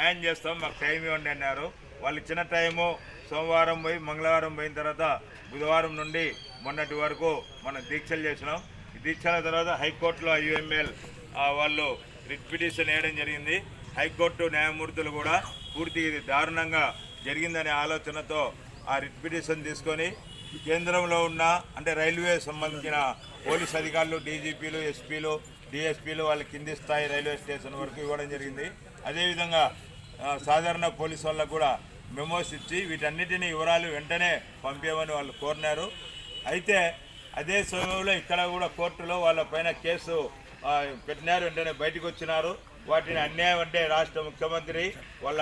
న్యాయం చేస్తాం, మాకు టైం ఇవ్వండి అన్నారు. వాళ్ళు ఇచ్చిన టైము సోమవారం పోయి మంగళవారం పోయిన తర్వాత బుధవారం నుండి మొన్నటి వరకు మనం దీక్షలు చేసినాం. ఈ దీక్షల తర్వాత హైకోర్టులో ఐయుఎంఎల్ వాళ్ళు రిట్ పిటిషన్ వేయడం జరిగింది. హైకోర్టు న్యాయమూర్తులు కూడా పూర్తి ఇది దారుణంగా జరిగిందనే ఆలోచనతో ఆ రిట్ పిటిషన్ తీసుకొని కేంద్రంలో ఉన్న అంటే రైల్వే సంబంధించిన పోలీస్ అధికారులు, డీజీపీలు, ఎస్పీలు, డిఎస్పీలు వాళ్ళ కింది స్థాయి రైల్వే స్టేషన్ వరకు ఇవ్వడం జరిగింది. అదేవిధంగా సాధారణ పోలీసు వాళ్ళకు కూడా మెమోస్ ఇచ్చి వీటన్నిటిని వివరాలు వెంటనే పంపేమని వాళ్ళు కోరినారు. అయితే అదే సమయంలో ఇక్కడ కూడా కోర్టులో వాళ్ళ పైన కేసు పెట్టినారు. వెంటనే బయటకు వచ్చినారు. వాటిని అన్యాయం అంటే రాష్ట్ర ముఖ్యమంత్రి వాళ్ళ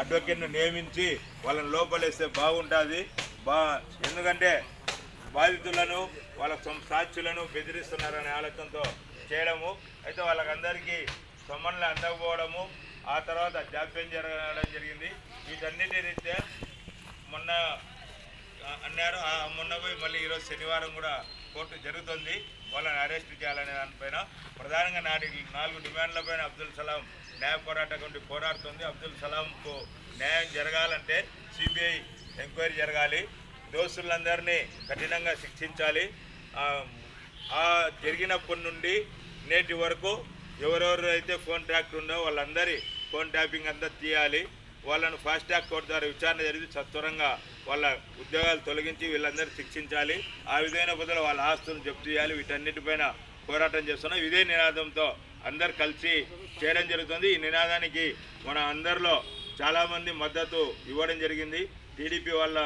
అడ్వకేట్ను నియమించి వాళ్ళని లోపలేస్తే బాగుంటుంది. ఎందుకంటే బాధితులను వాళ్ళ సాక్షులను బెదిరిస్తున్నారనే ఆలోచనతో చేయడము. అయితే వాళ్ళకందరికీ సమ్మన్లు అందకపోవడము, ఆ తర్వాత జాప్యం జరగడం జరిగింది. వీటన్నిటి రీత్యా మొన్న అన్నారు, మొన్న పోయి మళ్ళీ ఈరోజు శనివారం కూడా కోర్టు జరుగుతుంది. వాళ్ళని అరెస్ట్ చేయాలనే దానిపైన ప్రధానంగా 4 డిమాండ్లపైన అబ్దుల్ సలాం న్యాయ పోరాట కమిటీ పోరాడుతుంది. అబ్దుల్ సలాంకు న్యాయం జరగాలంటే సిబిఐ ఎంక్వైరీ జరగాలి, దోషులందరినీ కఠినంగా శిక్షించాలి. జరిగినప్పటి నుండి నేటి వరకు ఎవరెవరు అయితే ఫోన్ ట్రాక్ ఉందో వాళ్ళందరి ఫోన్ ట్యాపింగ్ అంతా తీయాలి. వాళ్ళను ఫాస్ట్ ట్రాక్ కోర్టు ద్వారా విచారణ జరిగి సత్వరంగా వాళ్ళ ఉద్యోగాలు తొలగించి వీళ్ళందరూ శిక్షించాలి. ఆ విధమైన బదులు వాళ్ళ ఆస్తులను జప్తు చేయాలి. వీటన్నిటిపైన పోరాటం చేస్తున్నాం. ఇదే నినాదంతో అందరు కలిసి చేయడం జరుగుతుంది. ఈ నినాదానికి మన అందరిలో చాలామంది మద్దతు ఇవ్వడం జరిగింది. టీడీపీ వాళ్ళ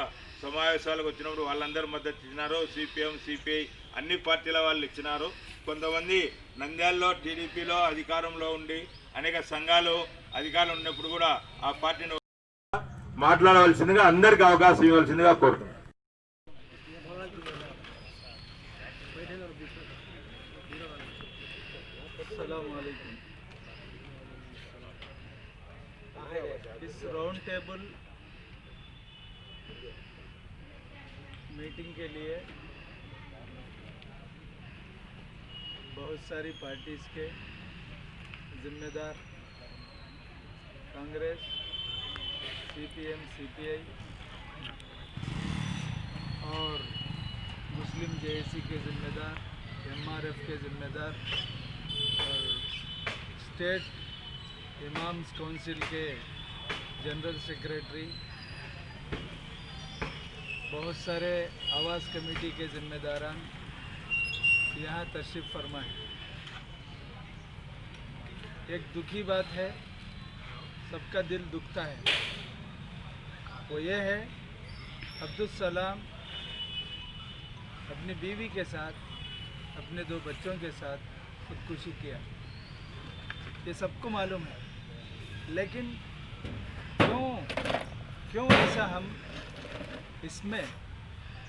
సమావేశాలకు వచ్చినప్పుడు వాళ్ళందరూ మద్దతు ఇచ్చినారు. సిపిఎం, సిపిఐ అన్ని పార్టీల వాళ్ళు ఇచ్చినారు. కొంతమంది నంద్యాలలో టీడీపీలో అధికారంలో ఉండి అనేక సంఘాలు అధికారులు ఉన్నప్పుడు కూడా ఆ పార్టీని మాట్లాడవలసిందిగా అందరికీ అవకాశం ఇవ్వాల్సిందిగా కోరుతున్నాను. इस राउंड टेबल मीटिंग के लिए बहुत सारी पार्टीज के जिम्मेदार कांग्रेस, सीपीएम, सीपीआई और मुस्लिम जेएसी के जिम्मेदार, एमआरएफ के जिम्मेदार और स्टेट इमाम्स काउंसिल के जनरल सेक्रेटरी, बहुत सारे आवास कमेटी के जिम्मेदारान यहाँ तशरीफ़ फरमा है। एक दुखी बात है, सबका दिल दुखता है, वो ये है अब्दुल सलाम अपनी बीवी के साथ, अपने 2 बच्चों के साथ खुदकुशी किया। ये सबको मालूम है, लेकिन क्यों ऐसा हम इसमें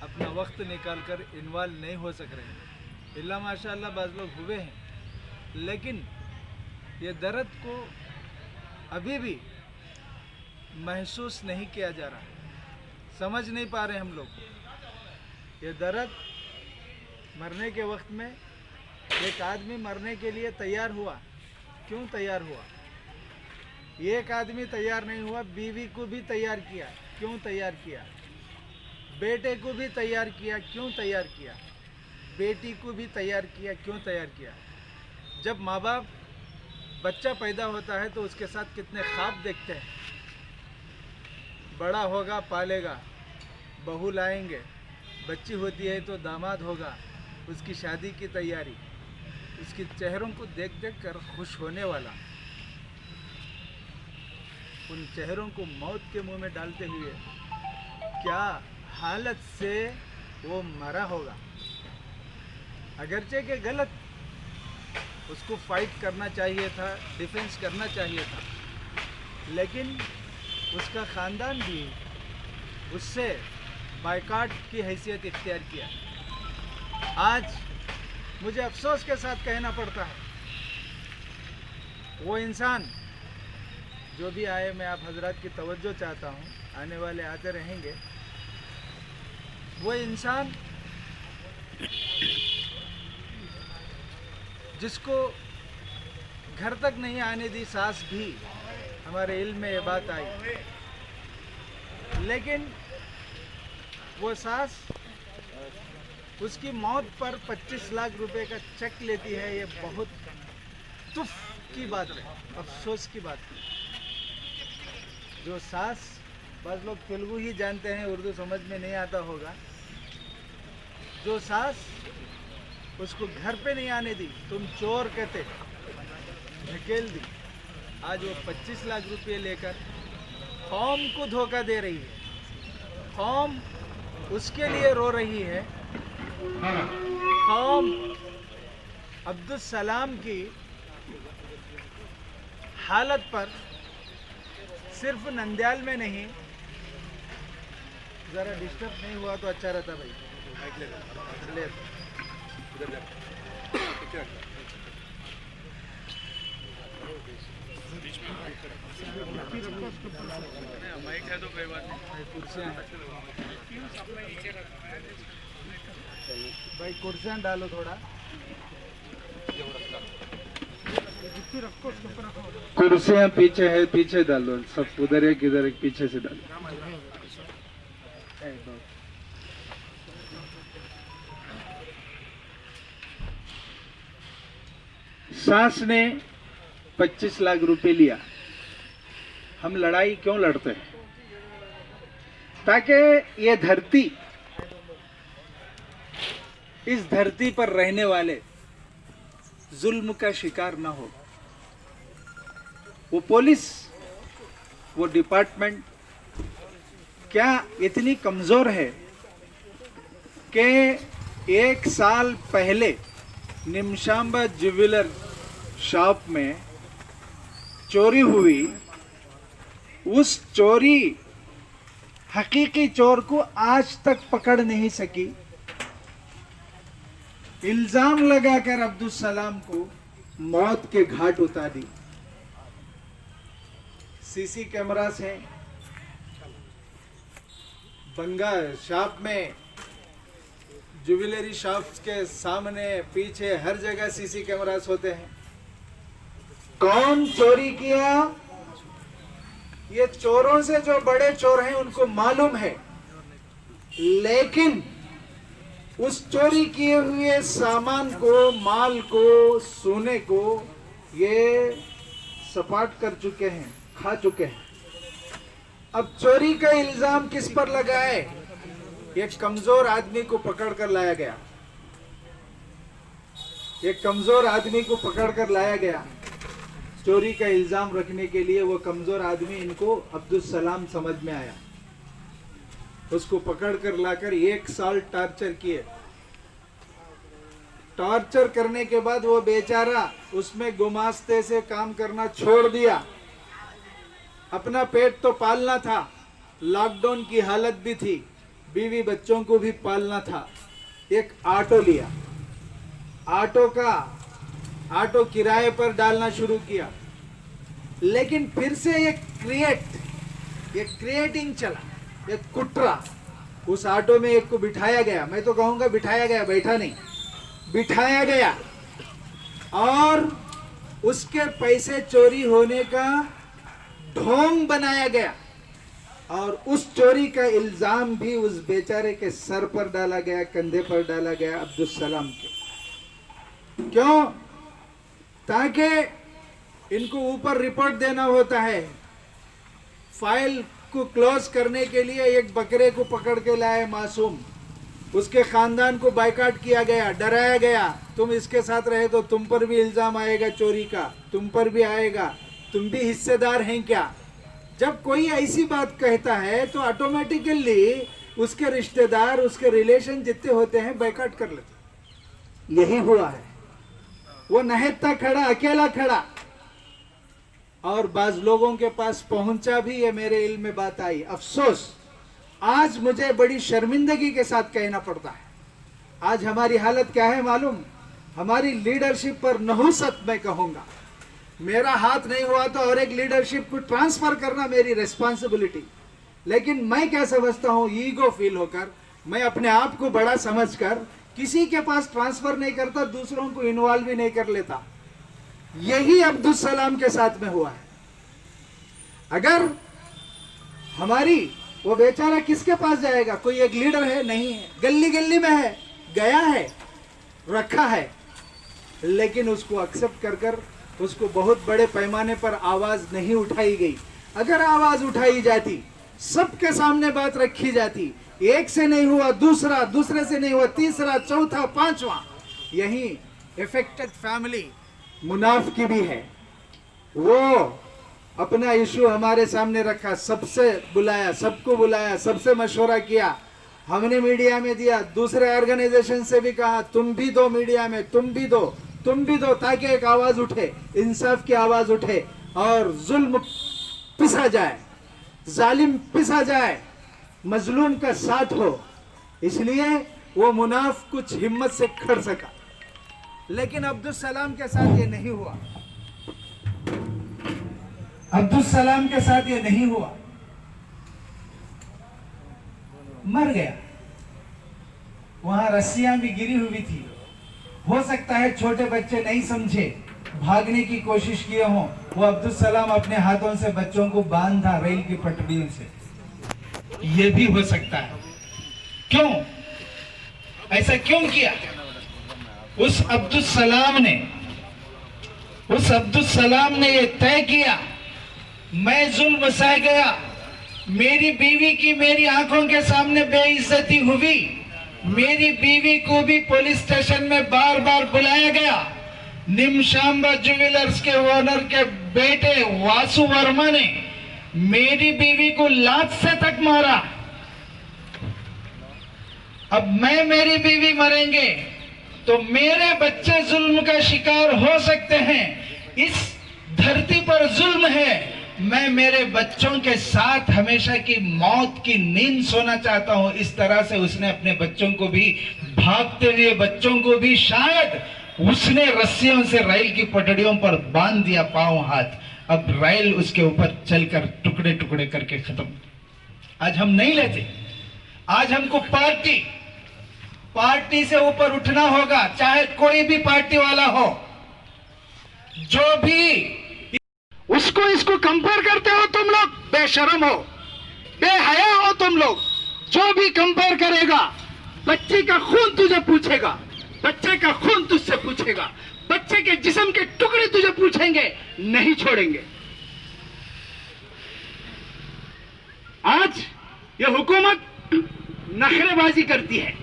अपना वक्त निकाल कर इन्वॉल्व नहीं हो सक रहे हैं। इल्ला माशाअल्लाह बाज़ लोग हुए हैं, लेकिन ये दर्द को अभी भी महसूस नहीं किया जा रहा, समझ नहीं पा रहे हम लोग। ये दर्द मरने के वक्त में एक आदमी मरने के लिए तैयार हुआ, क्यों तैयार हुआ? एक आदमी तैयार नहीं हुआ, बीवी को भी तैयार किया, क्यों तैयार किया? बेटे को भी तैयार किया, क्यों तैयार किया? बेटी को भी तैयार किया, क्यों तैयार किया? जब माँ बाप बच्चा पैदा होता है तो उसके साथ कितने ख्वाब देखते हैं, बड़ा होगा पालेगा, बहू लाएंगे, बच्ची होती है तो दामाद होगा, उसकी शादी की तैयारी, उसके चेहरों को देख देख कर खुश होने वाला, उन चेहरों को मौत के मुंह में डालते हुए क्या हालत से वो मरा होगा। अगरचे के गलत, उसको फाइट करना चाहिए था, डिफेंस करना चाहिए था, लेकिन उसका ख़ानदान भी उससे बायकाट की हैसियत इख्तियार किया। आज मुझे अफसोस के साथ कहना पड़ता है, वो इंसान जो भी आए, मैं आप हजरात की तवज्जो चाहता हूँ, आने वाले आते रहेंगे, वो इंसान जिसको घर तक नहीं आने दी सास भी हमारे इल्म में ये बात आई, लेकिन वो सास उसकी मौत पर 25 लाख रुपए का चेक लेती है। ये बहुत तुफ की बात है, अफसोस की बात है। जो सास, बस लोग तेलुगु ही जानते हैं, उर्दू समझ में नहीं आता होगा। जो सास उसको घर पे नहीं आने दी, तुम चोर कहते, ढकेल दी, आज वो 25 लाख रुपए लेकर कौम को धोखा दे रही है। कौम उसके लिए रो रही है। कौम अब्दुल सलाम की हालत पर सिर्फ नंदयाल में नहीं, ज़रा डिस्टर्ब नहीं हुआ तो अच्छा रहता भाई। ले माइक है तो कोई बात नहीं, कुर्सियाँ भाई, कुर्सियाँ डालो थोड़ा। कुर्सियाँ पीछे है, पीछे डालो सब, उधर एक इधर एक, पीछे से डालो। सास ने 25 लाख रुपए लिया। हम लड़ाई क्यों लड़ते हैं? ताकि ये धरती, इस धरती पर रहने वाले जुल्म का शिकार ना हो। वो पुलिस, वो डिपार्टमेंट क्या इतनी कमजोर है कि 1 साल पहले निमशांबा ज्वेलर शॉप में चोरी हुई, उस चोरी हकीकी चोर को आज तक पकड़ नहीं सकी। इल्जाम लगाकर अब्दुल सलाम को मौत के घाट उतार दी। सीसी कैमरास हैं, बंगा शॉप में, ज्वेलरी शॉप के सामने पीछे हर जगह सीसी कैमरास होते हैं। कौन चोरी किया, ये चोरों से जो बड़े चोर हैं उनको मालूम है, लेकिन उस चोरी किए हुए सामान को, माल को, सोने को ये सपाट कर चुके हैं, खा चुके हैं। अब चोरी का इल्जाम किस पर लगाए? एक कमजोर आदमी को पकड़ कर लाया गया। एक कमजोर आदमी को पकड़ कर लाया गया चोरी का इल्जाम रखने के लिए। वो कमजोर आदमी इनको अब्दुल सलाम समझ में आया। उसको पकड़ कर लाकर 1 साल टॉर्चर किए। टॉर्चर करने के बाद वो बेचारा उसमें गुमास्ते से काम करना छोड़ दिया। अपना पेट तो पालना था, लॉकडाउन की हालत भी थी, बीवी बच्चों को भी पालना था। एक ऑटो लिया, ऑटो किराए पर डालना शुरू किया। लेकिन फिर से एक क्रिएटिंग चला, एक कुट्रा। उस ऑटो में एक को बिठाया गया, मैं तो कहूंगा बिठाया गया, बैठा नहीं, बिठाया गया, और उसके पैसे चोरी होने का ढोंग बनाया गया। और उस चोरी का इल्जाम भी उस बेचारे के सर पर डाला गया, कंधे पर डाला गया, अब्दुल सलाम के। क्यों? ताकि इनको ऊपर रिपोर्ट देना होता है। फाइल को क्लोज करने के लिए एक बकरे को पकड़ के लाए मासूम, उसके खानदान को बायकॉट किया गया, डराया गया, तुम इसके साथ रहे तो तुम पर भी इल्जाम आएगा चोरी का, तुम पर भी आएगा, तुम भी हिस्सेदार हैं क्या? जब कोई ऐसी बात कहता है तो ऑटोमेटिकली उसके रिश्तेदार, उसके रिलेशन जितने होते हैं बायकॉट कर लेते। यही हुआ है। वो नहत्ता खड़ा, अकेला खड़ा, और बाज लोगों के पास पहुंचा भी, ये मेरे इल्म में बात आई। अफसोस, आज मुझे बड़ी शर्मिंदगी के साथ कहना पड़ता है। आज हमारी हालत क्या है मालूम? हमारी लीडरशिप पर नहुसत मैं कहूंगा। मेरा हाथ नहीं हुआ तो और एक लीडरशिप को ट्रांसफर करना मेरी रिस्पॉन्सिबिलिटी। लेकिन मैं क्या समझता हूँ, ईगो फील होकर, मैं अपने आप को बड़ा समझकर किसी के पास ट्रांसफर नहीं करता, दूसरों को इन्वॉल्व भी नहीं कर लेता। यही अब्दुल सलाम के साथ में हुआ है। अगर हमारी वो बेचारा किसके पास जाएगा? कोई एक लीडर है? नहीं है, गली गली में है, गया है, रखा है, लेकिन उसको एक्सेप्ट कर कर उसको बहुत बड़े पैमाने पर आवाज नहीं उठाई गई। अगर आवाज उठाई जाती, सबके सामने बात रखी जाती, एक से नहीं हुआ दूसरा, दूसरे से नहीं हुआ तीसरा, चौथा, पांचवा, यही इफेक्टेड फैमिली मुनाफ की भी है। वो अपना इशू हमारे सामने रखा, सबसे बुलाया, सबको बुलाया, सबसे मशवरा किया, हमने मीडिया में दिया, दूसरे ऑर्गेनाइजेशन से भी कहा तुम भी दो मीडिया में, तुम भी दो, तुम भी दो, ताकि एक आवाज उठे, इंसाफ की आवाज उठे और जुल्म पिसा जाए, जालिम पिसा जाए, मजलूम का साथ हो। इसलिए वो मुनाफ कुछ हिम्मत से खड़ सका, लेकिन अब्दुल सलाम के साथ ये नहीं हुआ। अब्दुल सलाम के साथ ये नहीं हुआ, मर गया। वहां रस्सियां भी गिरी हुई थी, हो सकता है छोटे बच्चे नहीं समझे, भागने की कोशिश किए हों, वो अब्दुल सलाम अपने हाथों से बच्चों को बांधा रेल की पटरियों से, ये भी हो सकता है। क्यों ऐसा क्यों किया? उस अब्दुल सलाम ने ये तय किया, मैं जुल्म सह गया, मेरी बीवी की मेरी आंखों के सामने बेइज्जती हुई, मेरी बीवी को भी पुलिस स्टेशन में बार बार बुलाया गया, निमशांबा ज्वेलर्स के ओनर के बेटे वासु वर्मा ने मेरी बीवी को लात से तक मारा। अब मैं मेरी बीवी मरेंगे तो मेरे बच्चे जुल्म का शिकार हो सकते हैं। इस धरती पर जुल्म है, मैं मेरे बच्चों के साथ हमेशा की मौत की नींद सोना चाहता हूं। इस तरह से उसने अपने बच्चों को भी, भागते हुए बच्चों को भी शायद उसने रस्सियों से रेल की पटड़ियों पर बांध दिया, पांव हाथ। अब रेल उसके ऊपर चलकर टुकड़े टुकड़े करके खत्म। आज हम नहीं लेते, आज हमको पार्टी से ऊपर उठना होगा, चाहे कोई भी पार्टी वाला हो। जो भी उसको इसको कंपेयर करते हो तुम लोग, बेशरम हो, बेहया हो तुम लोग। जो भी कंपेयर करेगा, बच्चे का खून तुझे पूछेगा, बच्चे का खून तुझसे पूछेगा, बच्चे के जिस्म के टुकड़े तुझे पूछेंगे, नहीं छोड़ेंगे। आज ये हुकूमत नखरेबाजी करती है,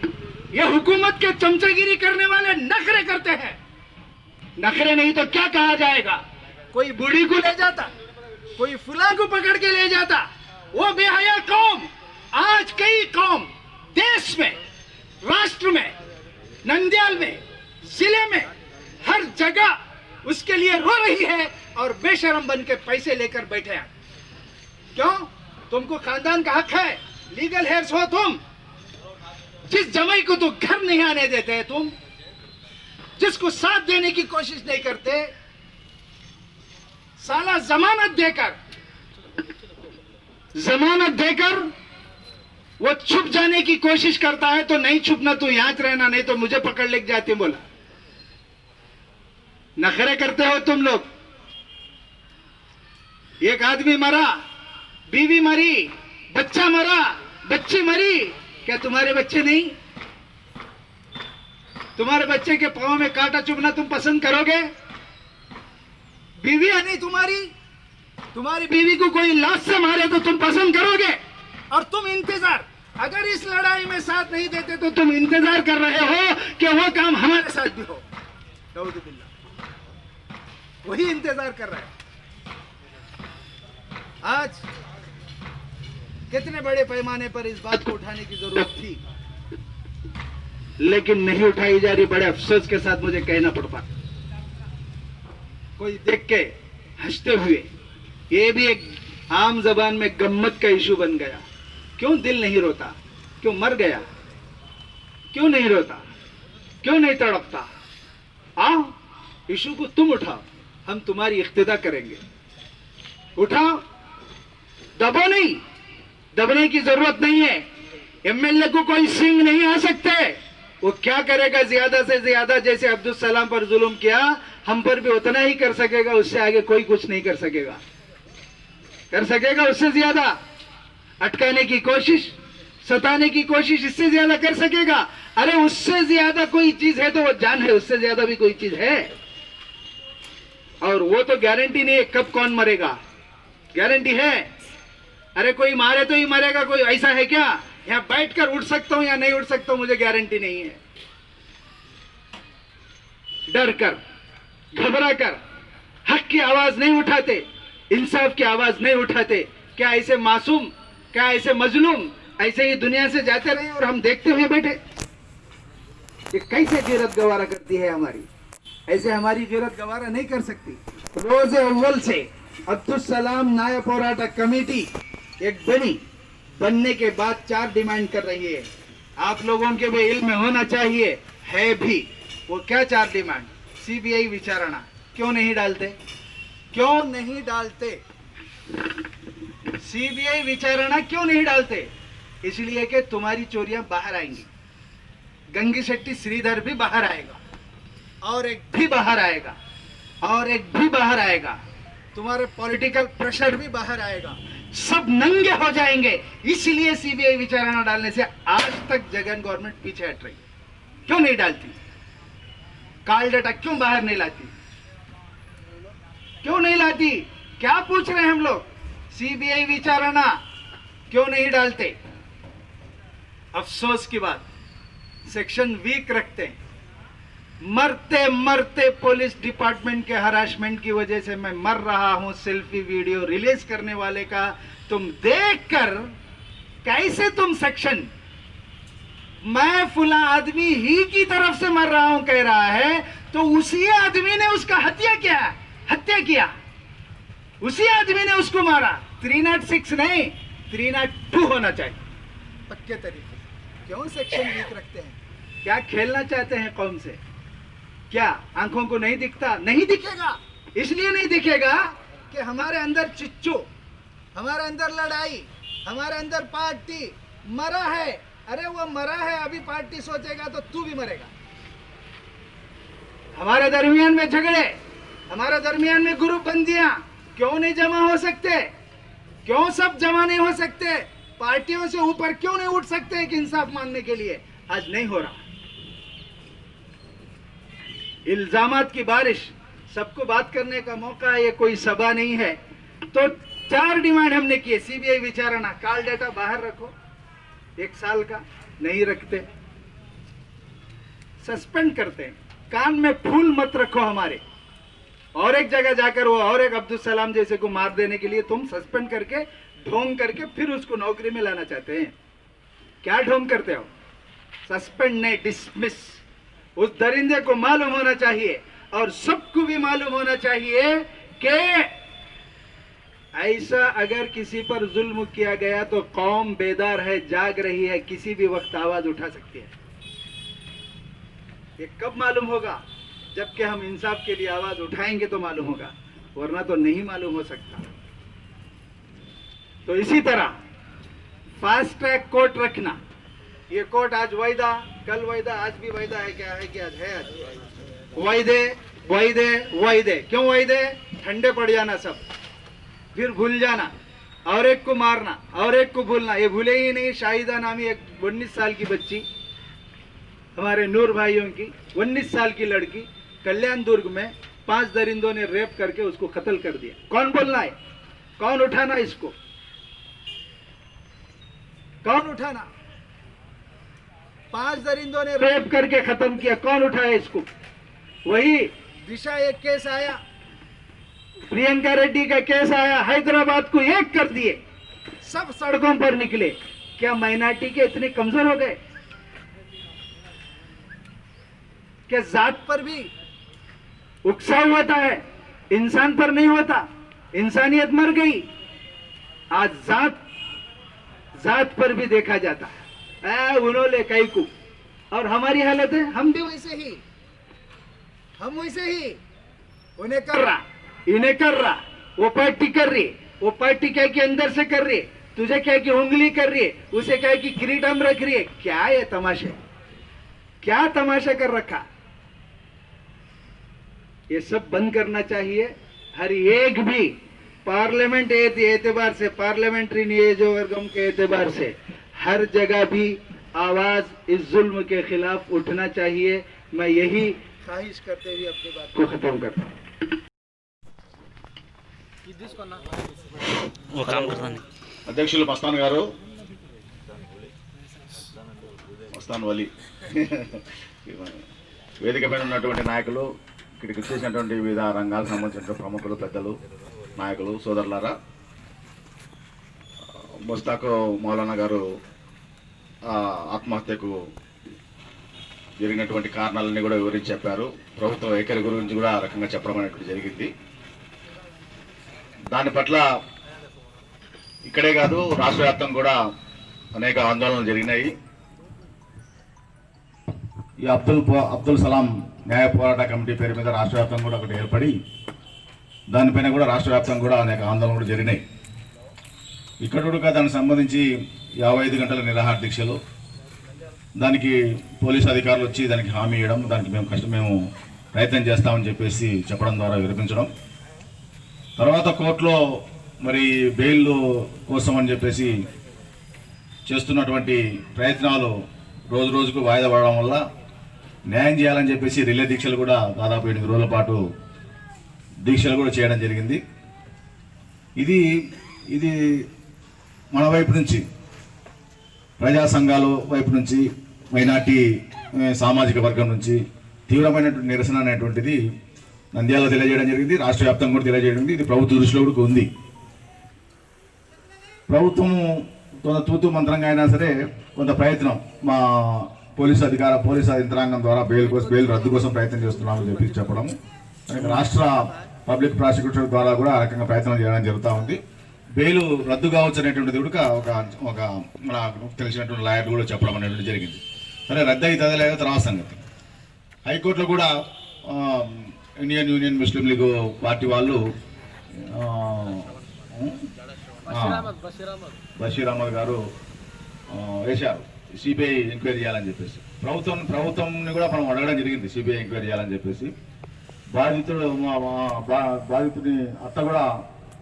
ये हुकूमत के चमचागिरी करने वाले नखरे करते हैं। नखरे नहीं तो क्या कहा जाएगा? कोई बूढ़ी को ले जाता, कोई फुला को पकड़ के ले जाता, वो बेहया कौम। आज कई कौम देश में, राष्ट्र में, नंदियाल में, जिले में, हर जगह उसके लिए रो रही है और बेशरम बन के पैसे लेकर बैठे हैं। क्यों? तुमको खानदान का हक है, लीगल हेयर्स हो तुम। जिस जमाई को तो घर नहीं आने देते तुम, जिसको साथ देने की कोशिश नहीं करते, साला जमानत देकर वो छुप जाने की कोशिश करता है। तो नहीं छुपना, तू यहां रहना, नहीं तो मुझे पकड़ लेके जाती। बोला नखरे करते हो तुम लोग। एक आदमी मरा, बीवी मरी, बच्चा मरा, बच्ची मरी, क्या तुम्हारे बच्चे नहीं? तुम्हारे बच्चे के पांव में कांटा चुभना तुम पसंद करोगे? बीवी है नहीं तुम्हारी बीवी को कोई लात से मारे तो तुम पसंद करोगे? और तुम इंतजार, अगर इस लड़ाई में साथ नहीं देते तो तुम इंतजार कर रहे हो कि वो काम हमारे साथ भी हो। वही इंतजार कर रहे हैं। आज कितने बड़े पैमाने पर इस बात को उठाने की जरूरत थी, लेकिन नहीं उठाई जा रही। बड़े अफसोस के साथ मुझे कहना पड़ता, कोई देख के हंसते हुए, ये भी एक आम जबान में गम्मत का इशू बन गया। क्यों दिल नहीं रोता? क्यों मर गया? क्यों नहीं रोता? क्यों नहीं तड़पता? आओ, इशू को तुम उठाओ, हम तुम्हारी इख्तिदा करेंगे। उठाओ, दबो नहीं, दबने की जरूरत नहीं है। एमएलए को कोई सिंह नहीं आ सकते। वो क्या करेगा? ज्यादा से ज्यादा जैसे अब्दुल सलाम पर जुल्म किया, हम पर भी उतना ही कर सकेगा, उससे आगे कोई कुछ नहीं कर सकेगा। कर सकेगा उससे ज्यादा? अटकाने की कोशिश, सताने की कोशिश इससे ज्यादा कर सकेगा? अरे उससे ज्यादा कोई चीज है तो वो जान है, उससे ज्यादा भी कोई चीज है? और वो तो गारंटी नहीं है कब कौन मरेगा, गारंटी है? अरे कोई मारे तो ही मरेगा, कोई ऐसा है क्या? यहां बैठकर उठ सकता हूं या नहीं उठ सकता हूं मुझे गारंटी नहीं है। डर कर, घबरा कर हक की आवाज नहीं उठाते, इंसाफ की आवाज नहीं उठाते। क्या ऐसे मासूम, क्या ऐसे मजलूम ऐसे ही दुनिया से जाते रहे और हम देखते हुए बैठे? ये कैसे गिरत गवारा करती है हमारी? ऐसे हमारी गिरत गवारा नहीं कर सकती। रोज अव्वल से अब्दुल सलाम नाया पोराटा कमेटी एक बनने के बाद 4 डिमांड कर रही है। आप लोगों के भी इल्म में होना चाहिए, है भी। वो क्या 4 डिमांड? सीबीआई विचारणा क्यों नहीं डालते? क्यों नहीं डालते? सीबीआई विचारणा क्यों नहीं डालते? इसलिए कि तुम्हारी चोरियां बाहर आएंगी, गंगी शेट्टी श्रीधर भी बाहर आएगा, और एक भी बाहर आएगा, और एक भी बाहर आएगा, तुम्हारे पॉलिटिकल प्रेशर भी बाहर आएगा, सब नंगे हो जाएंगे। इसलिए सीबीआई विचारणा डालने से आज तक जगन गवर्नमेंट पीछे हट रही है। क्यों नहीं डालती? कॉल डाटा क्यों बाहर नहीं लाती? क्यों नहीं लाती? क्या पूछ रहे हैं हम लोग? सीबीआई विचारणा क्यों नहीं डालते? अफसोस की बात, सेक्शन वीक रखते हैं। मरते मरते पुलिस डिपार्टमेंट के हरासमेंट की वजह से मैं मर रहा हूं। सेल्फी वीडियो रिलीज करने वाले का तुम देखकर कैसे तुम सेक्शन, मैं फुला आदमी ही की तरफ से मर रहा हूं कह रहा है, तो उसी आदमी ने उसका हत्या किया, उसी आदमी ने उसको मारा। 306 नहीं 302 होना चाहिए पक्के तरीके से। क्यों सेक्शन वीक रखते हैं? क्या खेलना चाहते हैं कौम से? क्या आंखों को नहीं दिखता? नहीं दिखेगा। इसलिए नहीं दिखेगा कि हमारे अंदर चिच्चू, हमारे अंदर लड़ाई, हमारे अंदर पार्टी मरा है। अरे वो मरा है, अभी पार्टी सोचेगा तो तू भी मरेगा। हमारे दरमियान में झगड़े, हमारे दरमियान में ग्रुपबंदियां क्यों नहीं जमा हो सकते? क्यों सब जमा नहीं हो सकते? पार्टियों से ऊपर क्यों नहीं उठ सकते एक इंसाफ मांगने के लिए? आज नहीं हो रहा। इल्जामात की बारिश, सबको बात करने का मौका है, ये कोई सभा नहीं है। तो 4 डिमांड हमने किए। सीबीआई विचारणा, कॉल डाटा बाहर रखो 1 साल का, नहीं रखते, सस्पेंड करते हैं। कान में फूल मत रखो हमारे। और एक जगह जाकर वो और एक अब्दुल सलाम जैसे को मार देने के लिए तुम सस्पेंड करके ढोंग करके फिर उसको नौकरी में लाना चाहते हैं। क्या ढोंग करते हो? सस्पेंड नहीं, डिसमिस। उस दरिंदे को मालूम होना चाहिए और सबको भी मालूम होना चाहिए कि ऐसा अगर किसी पर जुल्म किया गया तो कौम बेदार है, जाग रही है, किसी भी वक्त आवाज उठा सकती है। ये कब मालूम होगा? जबकि हम इंसाफ के लिए आवाज उठाएंगे तो मालूम होगा, वरना तो नहीं मालूम हो सकता। तो इसी तरह फास्ट ट्रैक कोर्ट रखना। ये कोर्ट आज वायदा, कल वायदा, आज भी वायदा है। क्या है कि आज है? आज वायदे वायदे वायदे। क्यों वायदे? ठंडे पड़ जाना सब, फिर भूल जाना, और एक को मारना, और एक को भूलना। ये भूले ही नहीं। शाहिदा नामी एक 19 साल की बच्ची, हमारे नूर भाइयों की 19 साल की लड़की, कल्याण दुर्ग में 5 दरिंदों ने रेप करके उसको कत्ल कर दिया। कौन बोलना है? कौन उठाना इसको? कौन उठाना? 5 दरिंदों ने रेप करके खत्म किया, कौन उठाया इसको? वही दिशा एक केस आया, प्रियंका रेड्डी का केस आया, हैदराबाद को एक कर दिए, सब सड़कों पर निकले। क्या माइनॉरिटी के इतने कमजोर हो गए? क्या जात पर भी उकसाव होता है, इंसान पर नहीं होता? इंसानियत मर गई, आज जात पर भी देखा जाता है। उन्होंने कई को, और हमारी हालत है हम भी वैसे ही, हम वैसे ही। उन्हें कर रहा, इन्हें कर रहा, वो पार्टी कर रही, वो पार्टी क्या कि अंदर से कर रही है, तुझे क्या कि उंगली कर रही है, उसे क्या कि किरीटम रख रही है। क्या ये तमाशा? क्या तमाशा कर रखा? ये सब बंद करना चाहिए। हर एक भी पार्लियामेंट एतबार से, पार्लियामेंट्री नियोजकवर्गों के एतबार से हर जगह भी आवाज इस जुल्म के खिलाफ उठना चाहिए। मैं यही ख्वाहिश करते हुए अपनी बात को खत्म करता हूँ। అధ్యక్షులు మస్తాన్ గారు, మస్తాన్ వలి, వేదిక పైన ఉన్నటువంటి నాయకులు, ఇక్కడికి వచ్చేసినటువంటి వివిధ రంగాలకు సంబంధించిన ప్రముఖులు, పెద్దలు, నాయకులు, సోదరులారా, ముస్తాక్ మౌలానా గారు ఆత్మహత్యకు జరిగినటువంటి కారణాలన్నీ కూడా వివరించి చెప్పారు. ప్రభుత్వ వైఖరి గురించి కూడా ఆ రకంగా చెప్పడం అనేటువంటి జరిగింది. దాని పట్ల ఇక్కడే కాదు రాష్ట్ర వ్యాప్తంగా కూడా అనేక ఆందోళనలు జరిగినాయి. ఈ అబ్దుల్ సలాం న్యాయ పోరాట కమిటీ పేరు మీద రాష్ట్ర వ్యాప్తంగా కూడా ఒకటి ఏర్పడి దానిపైన కూడా రాష్ట్ర వ్యాప్తంగా కూడా అనేక ఆందోళనలు కూడా జరిగినాయి. ఇక్కడ కూడా దానికి సంబంధించి 55 గంటల నిరాహార దీక్షలు, దానికి పోలీసు అధికారులు వచ్చి దానికి హామీ ఇవ్వడం, దానికి మేము ప్రయత్నం చేస్తామని చెప్పేసి చెప్పడం ద్వారా విరమించడం, తర్వాత కోర్టులో మరి బెయిల్ కోసం అని చెప్పేసి చేస్తున్నటువంటి ప్రయత్నాలు రోజు రోజుకు వాయిదా పడడం వల్ల న్యాయం చేయాలని చెప్పేసి రిలే దీక్షలు కూడా దాదాపు 8 రోజుల పాటు దీక్షలు కూడా చేయడం జరిగింది. ఇది మన వైపు నుంచి, ప్రజా సంఘాల వైపు నుంచి, మైనార్టీ సామాజిక వర్గం నుంచి తీవ్రమైనటువంటి నిరసన అనేటువంటిది నంద్యాలలో తెలియజేయడం జరిగింది. రాష్ట్ర వ్యాప్తంగా కూడా తెలియజేయడం, ఇది ప్రభుత్వ దృష్టిలో కూడా ఉంది. ప్రభుత్వము కొంత తూతూ మంత్రంగా అయినా సరే కొంత ప్రయత్నం మా పోలీసు యంత్రాంగం ద్వారా బెయిల్ రద్దు కోసం ప్రయత్నం చేస్తున్నామని చెప్పి చెప్పడం, రాష్ట్ర పబ్లిక్ ప్రాసిక్యూటర్ ద్వారా కూడా ఆ రకంగా ప్రయత్నం చేయడం జరుగుతూ ఉంది. బెయిల్ రద్దు కావచ్చు అనేటువంటిది కూడా ఒక మనకు తెలిసినటువంటి లాయర్ కూడా చెప్పడం అనేటువంటి జరిగింది. సరే, రద్దు అవుతుందా లేదా తర్వాత సంగతి. హైకోర్టులో కూడా ఇండియన్ యూనియన్ ముస్లిం లీగ్ పార్టీ వాళ్ళు బషీర్ అహ్మద్ గారు వేశారు సిబిఐ ఎంక్వైరీ చేయాలని చెప్పేసి. ప్రభుత్వంని కూడా మనం అడగడం జరిగింది సిబిఐ ఎంక్వైరీ చేయాలని చెప్పేసి. బాధితుడి అత్త కూడా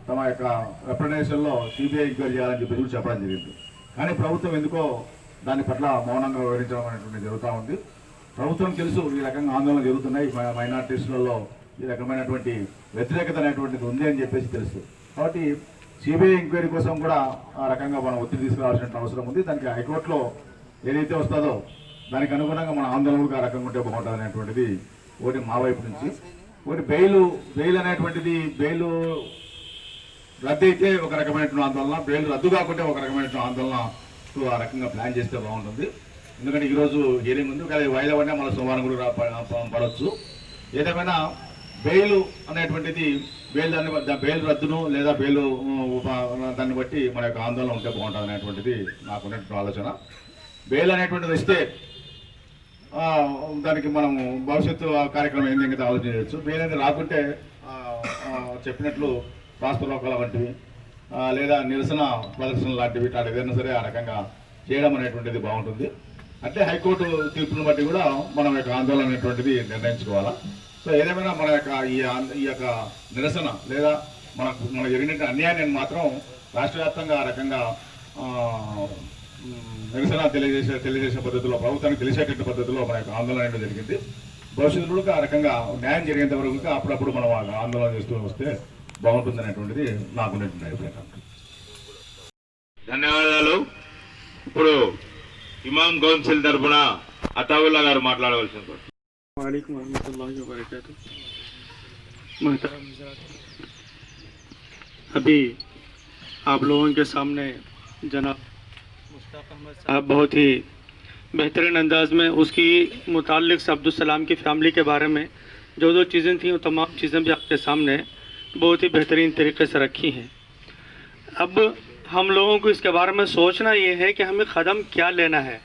తమ యొక్క రిప్రజెంటేషన్లో సిబిఐ ఎంక్వైరీ చేయాలని చెప్పేసి కూడా చెప్పడం జరిగింది. కానీ ప్రభుత్వం ఎందుకో దాని పట్ల మౌనంగా వివరించడం అనేటువంటి జరుగుతూ ఉంది. ప్రభుత్వం తెలుసు ఈ రకంగా ఆందోళన జరుగుతున్నాయి, మైనార్టీస్లలో ఈ రకమైనటువంటి వ్యతిరేకత అనేటువంటిది ఉంది అని చెప్పేసి తెలుసు. కాబట్టి సిబిఐ ఎంక్వైరీ కోసం కూడా ఆ రకంగా మనం ఒత్తిడి తీసుకురావాల్సిన అవసరం ఉంది. దానికి హైకోర్టులో ఏదైతే వస్తుందో దానికి అనుగుణంగా మన ఆందోళన కూడా ఆ రకంగా ఉంటే బాగుంటుంది అనేటువంటిది ఒకటి మా వైపు నుంచి. ఒకటి బెయిల్ అనేటువంటిది, బెయిల్ రద్దు అయితే ఒక రకమైనటువంటి ఆందోళన, బెయిల్ రద్దు కాకుంటే ఒక రకమైనటువంటి ఆందోళన ఆ రకంగా ప్లాన్ చేస్తే బాగుంటుంది. ఎందుకంటే ఈరోజు హీరింగ్ ఉంది, కానీ వాయిదా పడినా మళ్ళీ సోమవారం కూడా పడవచ్చు. ఏదేమైనా బెయిల్ అనేటువంటిది, బెయిల్ రద్దును లేదా బెయిల్ దాన్ని బట్టి మన యొక్క ఆందోళన ఉంటే బాగుంటుంది అనేటువంటిది నాకు ఉన్నటువంటి ఆలోచన. బెయిల్ అనేటువంటిది వస్తే దానికి మనం భవిష్యత్తు కార్యక్రమం ఏంది ఇంకా ఆలోచన చేయొచ్చు. బెయిల్ అనేది రాకుంటే చెప్పినట్లు రాష్ట్రలోకాల వంటివి లేదా నిరసన ప్రదర్శన లాంటివి ఏదైనా సరే ఆ రకంగా చేయడం అనేటువంటిది బాగుంటుంది. అంటే హైకోర్టు తీర్పును బట్టి కూడా మనం యొక్క ఆందోళన అనేటువంటిది నిర్ణయించుకోవాలా. సో ఏదేమైనా మన యొక్క ఈ యొక్క నిరసన లేదా మనకు జరిగినట్టు అన్యాయాన్ని మాత్రం రాష్ట్ర వ్యాప్తంగా ఆ రకంగా నిరసన తెలియజేసే పద్ధతిలో, ప్రభుత్వానికి తెలిసేటట్టు పద్ధతిలో మన యొక్క ఆందోళన అనేది జరిగింది. భవిష్యత్తులో ఆ రకంగా న్యాయం జరిగేంత వరకు అప్పుడప్పుడు మనం ఆందోళన చేస్తూ వస్తే బాగుంటుంది అనేటువంటిది నాకున్నటువంటి అభిప్రాయం. ధన్యవాదాలు. ఇప్పుడు ఇమాం కౌన్సిల్ తరఫున అతావుల్లా గారు మాట్లాడవలసింది. वालेकुम रहमतुल्लाहि व बरकातुहू। अभी आप लोगों के सामने जनाब मुश्ताक अहमद साहब बहुत ही बेहतरीन अंदाज में उसकी मुताल्लिक से अब्दुल सलाम की फ़ैमिली के बारे में जो चीज़ें थी वो तमाम चीज़ें भी आपके सामने बहुत ही बेहतरीन तरीके से रखी हैं। अब हम लोगों को इसके बारे में सोचना ये है कि हमें क़दम क्या लेना है।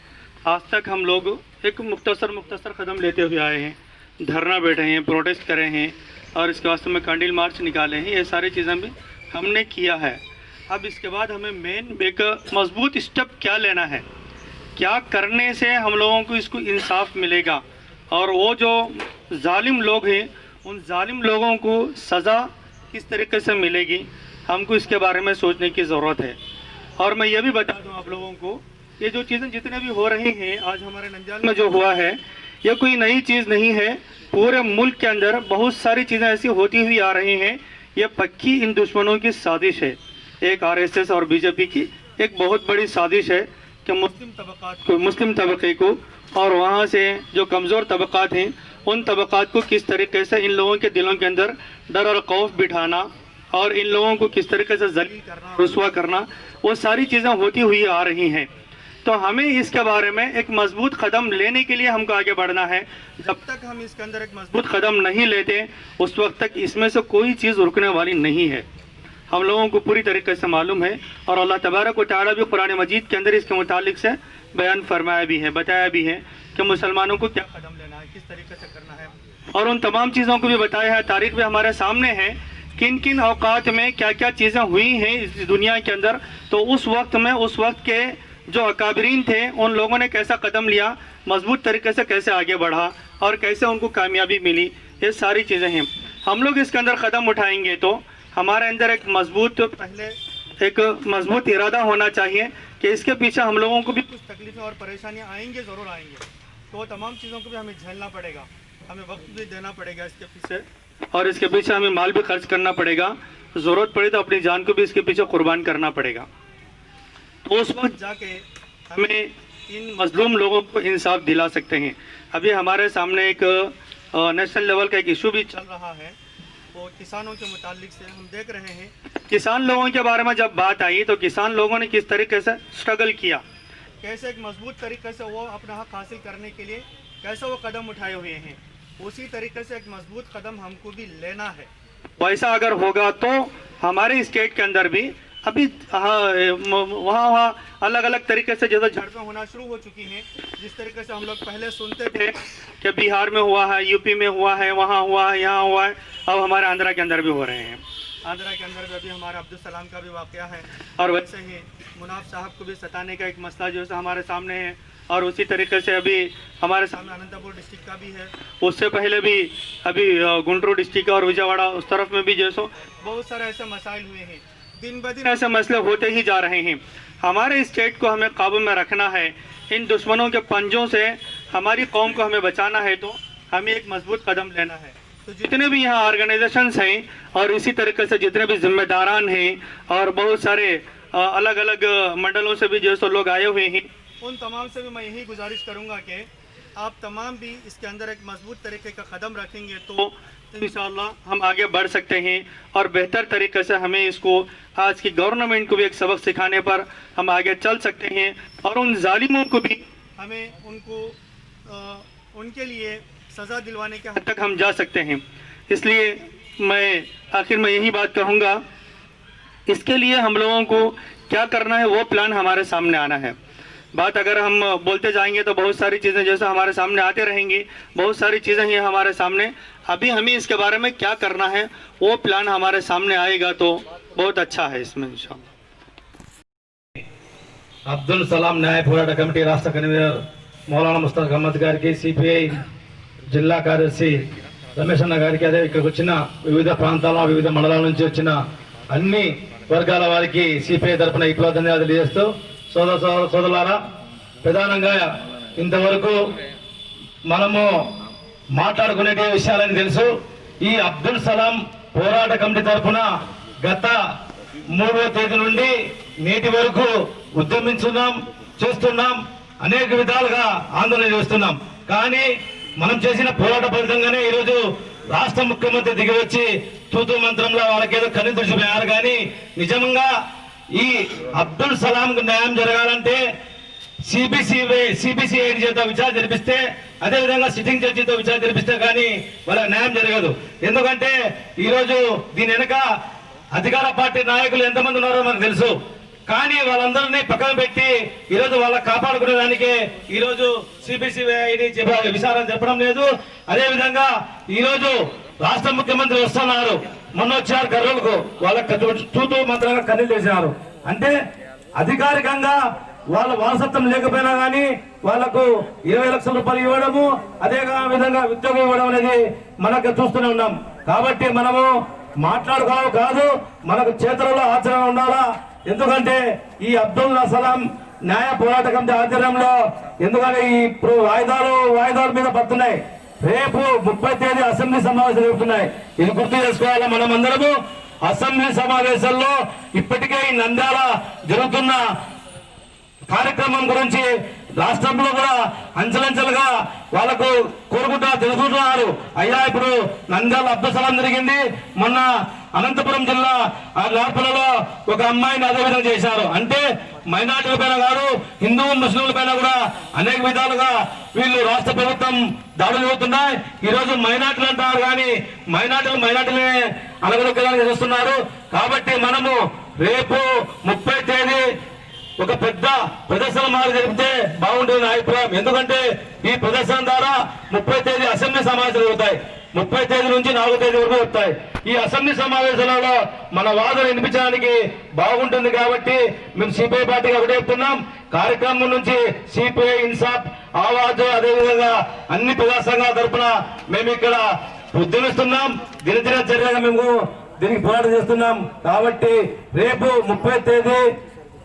आज तक हम लोग एक मुख्तसर कदम लेते हुए आए हैं, धरना बैठे हैं, प्रोटेस्ट करे हैं और इसके वास्ते में कैंडल मार्च निकाले हैं। ये सारी चीज़ें भी हमने किया है। अब इसके बाद हमें मेन एक मजबूत स्टेप क्या लेना है, क्या करने से हम लोगों को इसको इंसाफ मिलेगा और वो जो जालिम लोग हैं उन जालिम लोगों को सज़ा किस तरीके से मिलेगी, हमको इसके बारे में सोचने की ज़रूरत है। और मैं ये भी बता दूं आप लोगों को, ये जो चीज़ें जितने भी हो रही हैं आज हमारे नंजाल में जो हुआ है, ये कोई नई चीज़ नहीं है। पूरे मुल्क के अंदर बहुत सारी चीज़ें ऐसी होती हुई आ रही हैं। ये पक्की इन दुश्मनों की साजिश है, एक आरएसएस और बीजेपी की एक बहुत बड़ी साजिश है कि मुस्लिम तबके को और वहाँ से जो कमज़ोर तबक़ात हैं उन तबक़ात को किस तरीके से इन लोगों के दिलों के अंदर डर और खौफ बिठाना और इन लोगों को किस तरीके से जलील करना, रुस्वा करना, वो सारी चीज़ें होती हुई आ रही हैं। तो हमें इसके बारे में एक मजबूत कदम लेने के लिए हमको आगे बढ़ना है। जब तक हम इसके अंदर एक मजबूत कदम नहीं लेते उस वक्त तक इसमें से कोई चीज़ रुकने वाली नहीं है। हम लोगों को पूरी तरीके से मालूम है और अल्लाह तबारक व तआला भी कुरान मजीद के अंदर इसके मुतालिक से बयान फरमाया भी है, बताया भी है कि मुसलमानों को क्या कदम लेना है, किस तरीके से करना है, और उन तमाम चीज़ों को भी बताया है। तारीख भी हमारे सामने है किन किन औकात में क्या क्या चीज़ें हुई हैं इस दुनिया के अंदर। तो उस वक्त के जो अकाबरीन थे उन लोगों ने कैसा कदम लिया, मजबूत तरीके से कैसे आगे बढ़ा और कैसे उनको कामयाबी मिली, ये सारी चीज़ें हैं। हम लोग इसके अंदर कदम उठाएंगे तो हमारे अंदर एक मजबूत इरादा होना चाहिए कि इसके पीछे हम लोगों को भी कुछ तकलीफें और परेशानियां आएंगे, ज़रूर आएंगे। तो तमाम चीज़ों को भी हमें झेलना पड़ेगा, हमें वक्त भी देना पड़ेगा इसके पीछे, और इसके पीछे हमें माल भी खर्च करना पड़ेगा, ज़रूरत पड़े तो अपनी जान को भी इसके पीछे कुर्बान करना पड़ेगा। तो उस वक्त जाके हमें इन मजलूम लोगों को इंसाफ दिला सकते हैं। अभी हमारे सामने एक नेशनल लेवल का एक इशू भी चल रहा है, वो किसानों के मुतालिक से हम देख रहे हैं। किसान लोगों के बारे में जब बात आई तो किसान लोगों ने किस तरीके से स्ट्रगल किया, कैसे एक मजबूत तरीके से वो अपना हक हासिल करने के लिए कैसे वो कदम उठाए हुए हैं, उसी तरीके से एक मजबूत कदम हमको भी लेना है। वैसा अगर होगा तो हमारे स्टेट के अंदर भी अभी वहाँ अलग अलग तरीके से जैसे झड़पें होना शुरू हो चुकी हैं। जिस तरीके से हम लोग पहले सुनते थे कि बिहार में हुआ है, यूपी में हुआ है, वहाँ हुआ है, यहाँ हुआ है, अब हमारे आंध्रा के अंदर भी हो रहे हैं। आंध्रा के अंदर भी अभी हमारा अब्दुल सलाम का भी वाक़या है, और वैसे ही मुनाफ साहब को भी सताने का एक मसला जो है हमारे सामने है, और उसी तरीके से अभी हमारे सामने अनंतपुर डिस्ट्रिक्ट का भी है। उससे पहले भी अभी गुंटूर डिस्ट्रिक्ट और विजयवाड़ा उस तरफ में भी जैसो बहुत सारे ऐसे मसाइल हुए हैं। दिन ब दिन ऐसे मसले होते ही जा रहे हैं। हमारे स्टेट को हमें काबू में रखना है, इन दुश्मनों के पंजों से हमारी कौम को हमें बचाना है, तो हमें एक मजबूत कदम लेना है। तो जितने भी यहाँ ऑर्गेनाइजेशंस हैं और इसी तरीके से जितने भी जिम्मेदारान हैं और बहुत सारे अलग अलग मंडलों से भी जो सो लोग आए हुए हैं, उन तमाम से भी मैं यही गुजारिश करूँगा कि आप तमाम भी इसके अंदर एक मजबूत तरीके का कदम रखेंगे तो इंशाअल्लाह हम आगे बढ़ सकते हैं और बेहतर तरीके से हमें इसको आज की गवर्नमेंट को भी एक सबक सिखाने पर हम आगे चल सकते हैं, और उन जालिमों को भी हमें उनके लिए सज़ा दिलवाने के हद तक हम जा सकते हैं। इसलिए मैं आखिर में यही बात कहूँगा, इसके लिए हम लोगों को क्या करना है वो प्लान हमारे सामने आना है। बात अगर हम बोलते जाएंगे तो बहुत सारी चीज़ें जैसे हमारे सामने आते रहेंगी, बहुत सारी चीज़ें हैं हमारे सामने। अभी हमें इसके बारे में क्या करना है वो प्लान हमारे सामने आएगा तो बहुत अच्छा है इसमें इंशाअल्लाह। అబ్దుల్ సలాం న్యాయ పోరాట కమిటీ రాష్ట్ర కన్వీనర్ మౌలానా ముస్తాక్ అహ్మద్ గారికి, సిపిఐ జిల్లా కార్యదర్శి రమేష్ అన్న గారికి, అదే ఇక్కడికి వచ్చిన వివిధ ప్రాంతాల వివిధ మండలాల నుంచి వచ్చిన అన్ని వర్గాల వారికి సిపిఐ తరఫున విప్లవ ధన్యవాదాలు చేస్తూ, సోదరులారా, ప్రధానంగా ఇంతవరకు మనము మాట్లాడుకునే విషయాలని తెలుసు. ఈ అబ్దుల్ సలాం పోరాట కమిటీ తరఫున గత 3వ తేదీ నుండి నేటి వరకు ఉద్యమించున్నాం, చేస్తున్నాం, అనేక విధాలుగా ఆందోళన చేస్తున్నాం. కానీ మనం చేసిన పోరాట ఫలితంగానే ఈరోజు రాష్ట్ర ముఖ్యమంత్రి దిగి వచ్చి తూతూ మంత్రంలో వాళ్ళకేదో కన్ను తుడిచిపోయారు. కానీ నిజంగా ఈ అబ్దుల్ సలాంకు న్యాయం జరగాలంటే సిబిసిఐడి చేత విచారణ జరిపిస్తే, అదేవిధంగా సిట్టింగ్ జడ్జితో విచారణ జరిపిస్తే కానీ వాళ్ళకి న్యాయం జరగదు. ఎందుకంటే ఈరోజు దీని వెనక అధికార పార్టీ నాయకులు ఎంతమంది ఉన్నారో మనకు తెలుసు. కానీ వాళ్ళందరినీ పక్కన పెట్టి ఈరోజు వాళ్ళ కాపాడుకునే దానికే ఈరోజు సిబిసిఐడి విచారణ జరపడం లేదు. అదేవిధంగా ఈరోజు రాష్ట్ర ముఖ్యమంత్రి వస్తున్నారు, మొన్న వచ్చారు కర్నూలుకు, వాళ్ళకి తూతూ మంత్రంగా కన్నీళ్ళు చేసినారు. అంటే అధికారికంగా వాళ్ళ వారసత్వం లేకపోయినా కానీ వాళ్లకు 20 లక్షల రూపాయలు ఇవ్వడము, అదే విధంగా ఉద్యోగం ఇవ్వడం అనేది మనకు చూస్తూనే ఉన్నాం. కాబట్టి మనము మాట్లాడుకోవడం కాదు, మనకు చేతులలో ఆచరణ ఉండాలా. ఎందుకంటే ఈ అబ్దుల్ సలాం న్యాయ పోరాట కమిటీ ఆధ్వర్యంలో ఎందుకంటే ఇప్పుడు వాయిదాల మీద పడుతున్నాయి. రేపు 30 తేదీ అసెంబ్లీ సమావేశాలు జరుగుతున్నాయి. ఇది గుర్తు చేసుకోవాలా. మనం అందరము అసెంబ్లీ సమావేశాల్లో ఇప్పటికే ఈ నంద్యాల జరుగుతున్న కార్యక్రమం గురించి రాష్ట్రంలో కూడా అంచెలంచెలుగా వాళ్ళకు తెలుసుకుంటున్నారు. అయ్యా ఇప్పుడు నంద్యాల అబ్దుల్ సలాం జరిగింది, మొన్న అనంతపురం జిల్లా లోపలలో ఒక అమ్మాయిని అదేవిధంగా చేశారు. అంటే మైనార్టీల పైన కాదు, హిందూ ముస్లింల పైన కూడా అనేక విధాలుగా వీళ్ళు రాష్ట్ర ప్రభుత్వం దాడులు జరుగుతున్నాయి. ఈ రోజు మైనార్టీలు అంటారు కానీ మైనార్టీలనే అలగలొక్కడానికి చేస్తున్నారు. కాబట్టి మనము రేపు 30 తేదీ ఒక పెద్ద ప్రదర్శన మాదిరి జరిపితే బాగుంటుంది నా అభిప్రాయం. ఎందుకంటే ఈ ప్రదర్శన ద్వారా 30 తేదీ అసెంబ్లీ సమావేశాలు జరుగుతాయి. 30 తేదీ నుంచి 4 తేదీ వరకు వస్తాయి. ఈ అసెంబ్లీ సమావేశాలలో మన వాదన వినిపించడానికి బాగుంటుంది. కాబట్టి మేము సిపిఐ పార్టీగా ఒకటే చెప్తున్నాం, కార్యక్రమం నుంచి సిపిఐ, ఇన్సాఫ్, ఆవాజ్ అదేవిధంగా అన్ని ప్రజా సంఘాల తరఫున మేము ఇక్కడ ఉద్యమిస్తున్నాం. దినదిన చర్యగా మేము దీనికి పోరాటం చేస్తున్నాం. కాబట్టి రేపు 30 తేదీ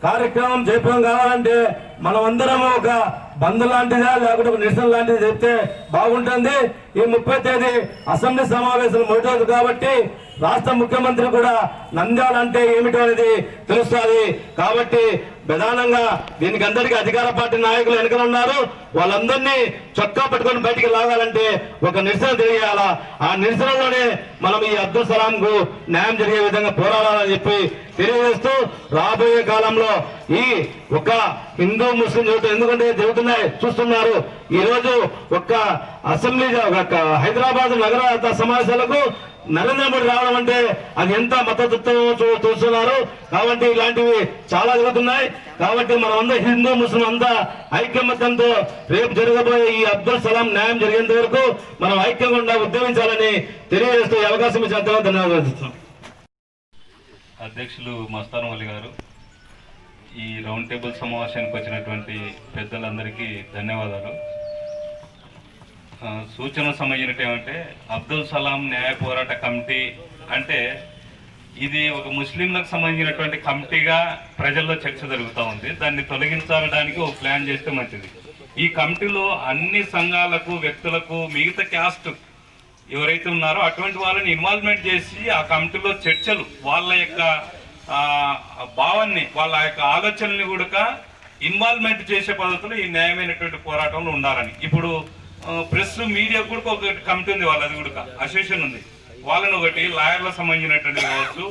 కార్యక్రమం జయప్రదం కావాలంటే మనం అందరం ఒక బంద్ లాంటిదా లేకపోతే ఒక నిరసన లాంటిది చెప్తే బాగుంటుంది. ఈ 30 తేదీ అసెంబ్లీ సమావేశాలు మొదటి కాబట్టి రాష్ట్ర ముఖ్యమంత్రి కూడా నంద్యాల అంటే ఏమిటో అనేది తెలుస్తుంది. కాబట్టి ప్రధానంగా దీనికి అందరికీ అధికార పార్టీ నాయకులు వెనుకలు ఉన్నారు. వాళ్ళందరినీ చొక్కా పట్టుకొని బయటికి లాగాలంటే ఒక నిరసన తెలియాలా. ఆ నిరసనలోనే మనం ఈ అబ్దుల్ సలాం కు న్యాయం జరిగే విధంగా పోరాడాలని చెప్పి తెలియజేస్తూ రాబోయే కాలంలో ఈ ఒక హిందూ ముస్లిం ఎందుకంటే జరుగుతున్నాయి చూస్తున్నారు. ఈ రోజు ఒక అసెంబ్లీ హైదరాబాద్ నగర సమావేశాలకు నరేంద్ర మోడీ రావడం అంటే అది ఎంత మద్దతుతో చూస్తున్నారు. కాబట్టి ఇలాంటివి చాలా జరుగుతున్నాయి. కాబట్టి మనం అందరూ హిందూ ముస్లిం అంతా ఐక్యమత్యంతో రేపు జరగబోయే ఈ అబ్దుల్ సలాం న్యాయం జరిగేంత వరకు మనం ఐక్యంగా ఉద్యమించాలని తెలియజేస్తూ ఈ అవకాశం ఇచ్చేందుకు ధన్యవాదాలు. అధ్యక్షులు మస్తాన్ వలి గారు, ఈ రౌండ్ టేబుల్ సమావేశానికి వచ్చినటువంటి పెద్దలందరికీ ధన్యవాదాలు. సూచన సంబంధించినట్టు ఏమంటే అబ్దుల్ సలాం న్యాయ పోరాట కమిటీ అంటే ఇది ఒక ముస్లింలకు సంబంధించినటువంటి కమిటీగా ప్రజల్లో చర్చ జరుగుతూ ఉంది. దాన్ని తొలగించడానికి ఒక ప్లాన్ చేస్తే మంచిది. ఈ కమిటీలో అన్ని సంఘాలకు, వ్యక్తులకు, మిగతా క్యాస్ట్ ఎవరైతే ఉన్నారో అటువంటి వాళ్ళని ఇన్వాల్వ్మెంట్ చేసి ఆ కమిటీలో చర్చలు, వాళ్ళ యొక్క భావాన్ని, వాళ్ళ యొక్క ఆలోచనల్ని కూడా ఇన్వాల్వ్మెంట్ చేసే పద్ధతిలో ఈ న్యాయమైనటువంటి పోరాటంలో ఉండాలని. ఇప్పుడు ప్రెస్ మీడియా కూడా ఒక కమిటీ ఉంది, వాళ్ళది కూడా అసోసియేషన్ ఉంది. వాళ్ళని ఒకటి లాయర్లకు సంబంధించినటువంటి కావచ్చు,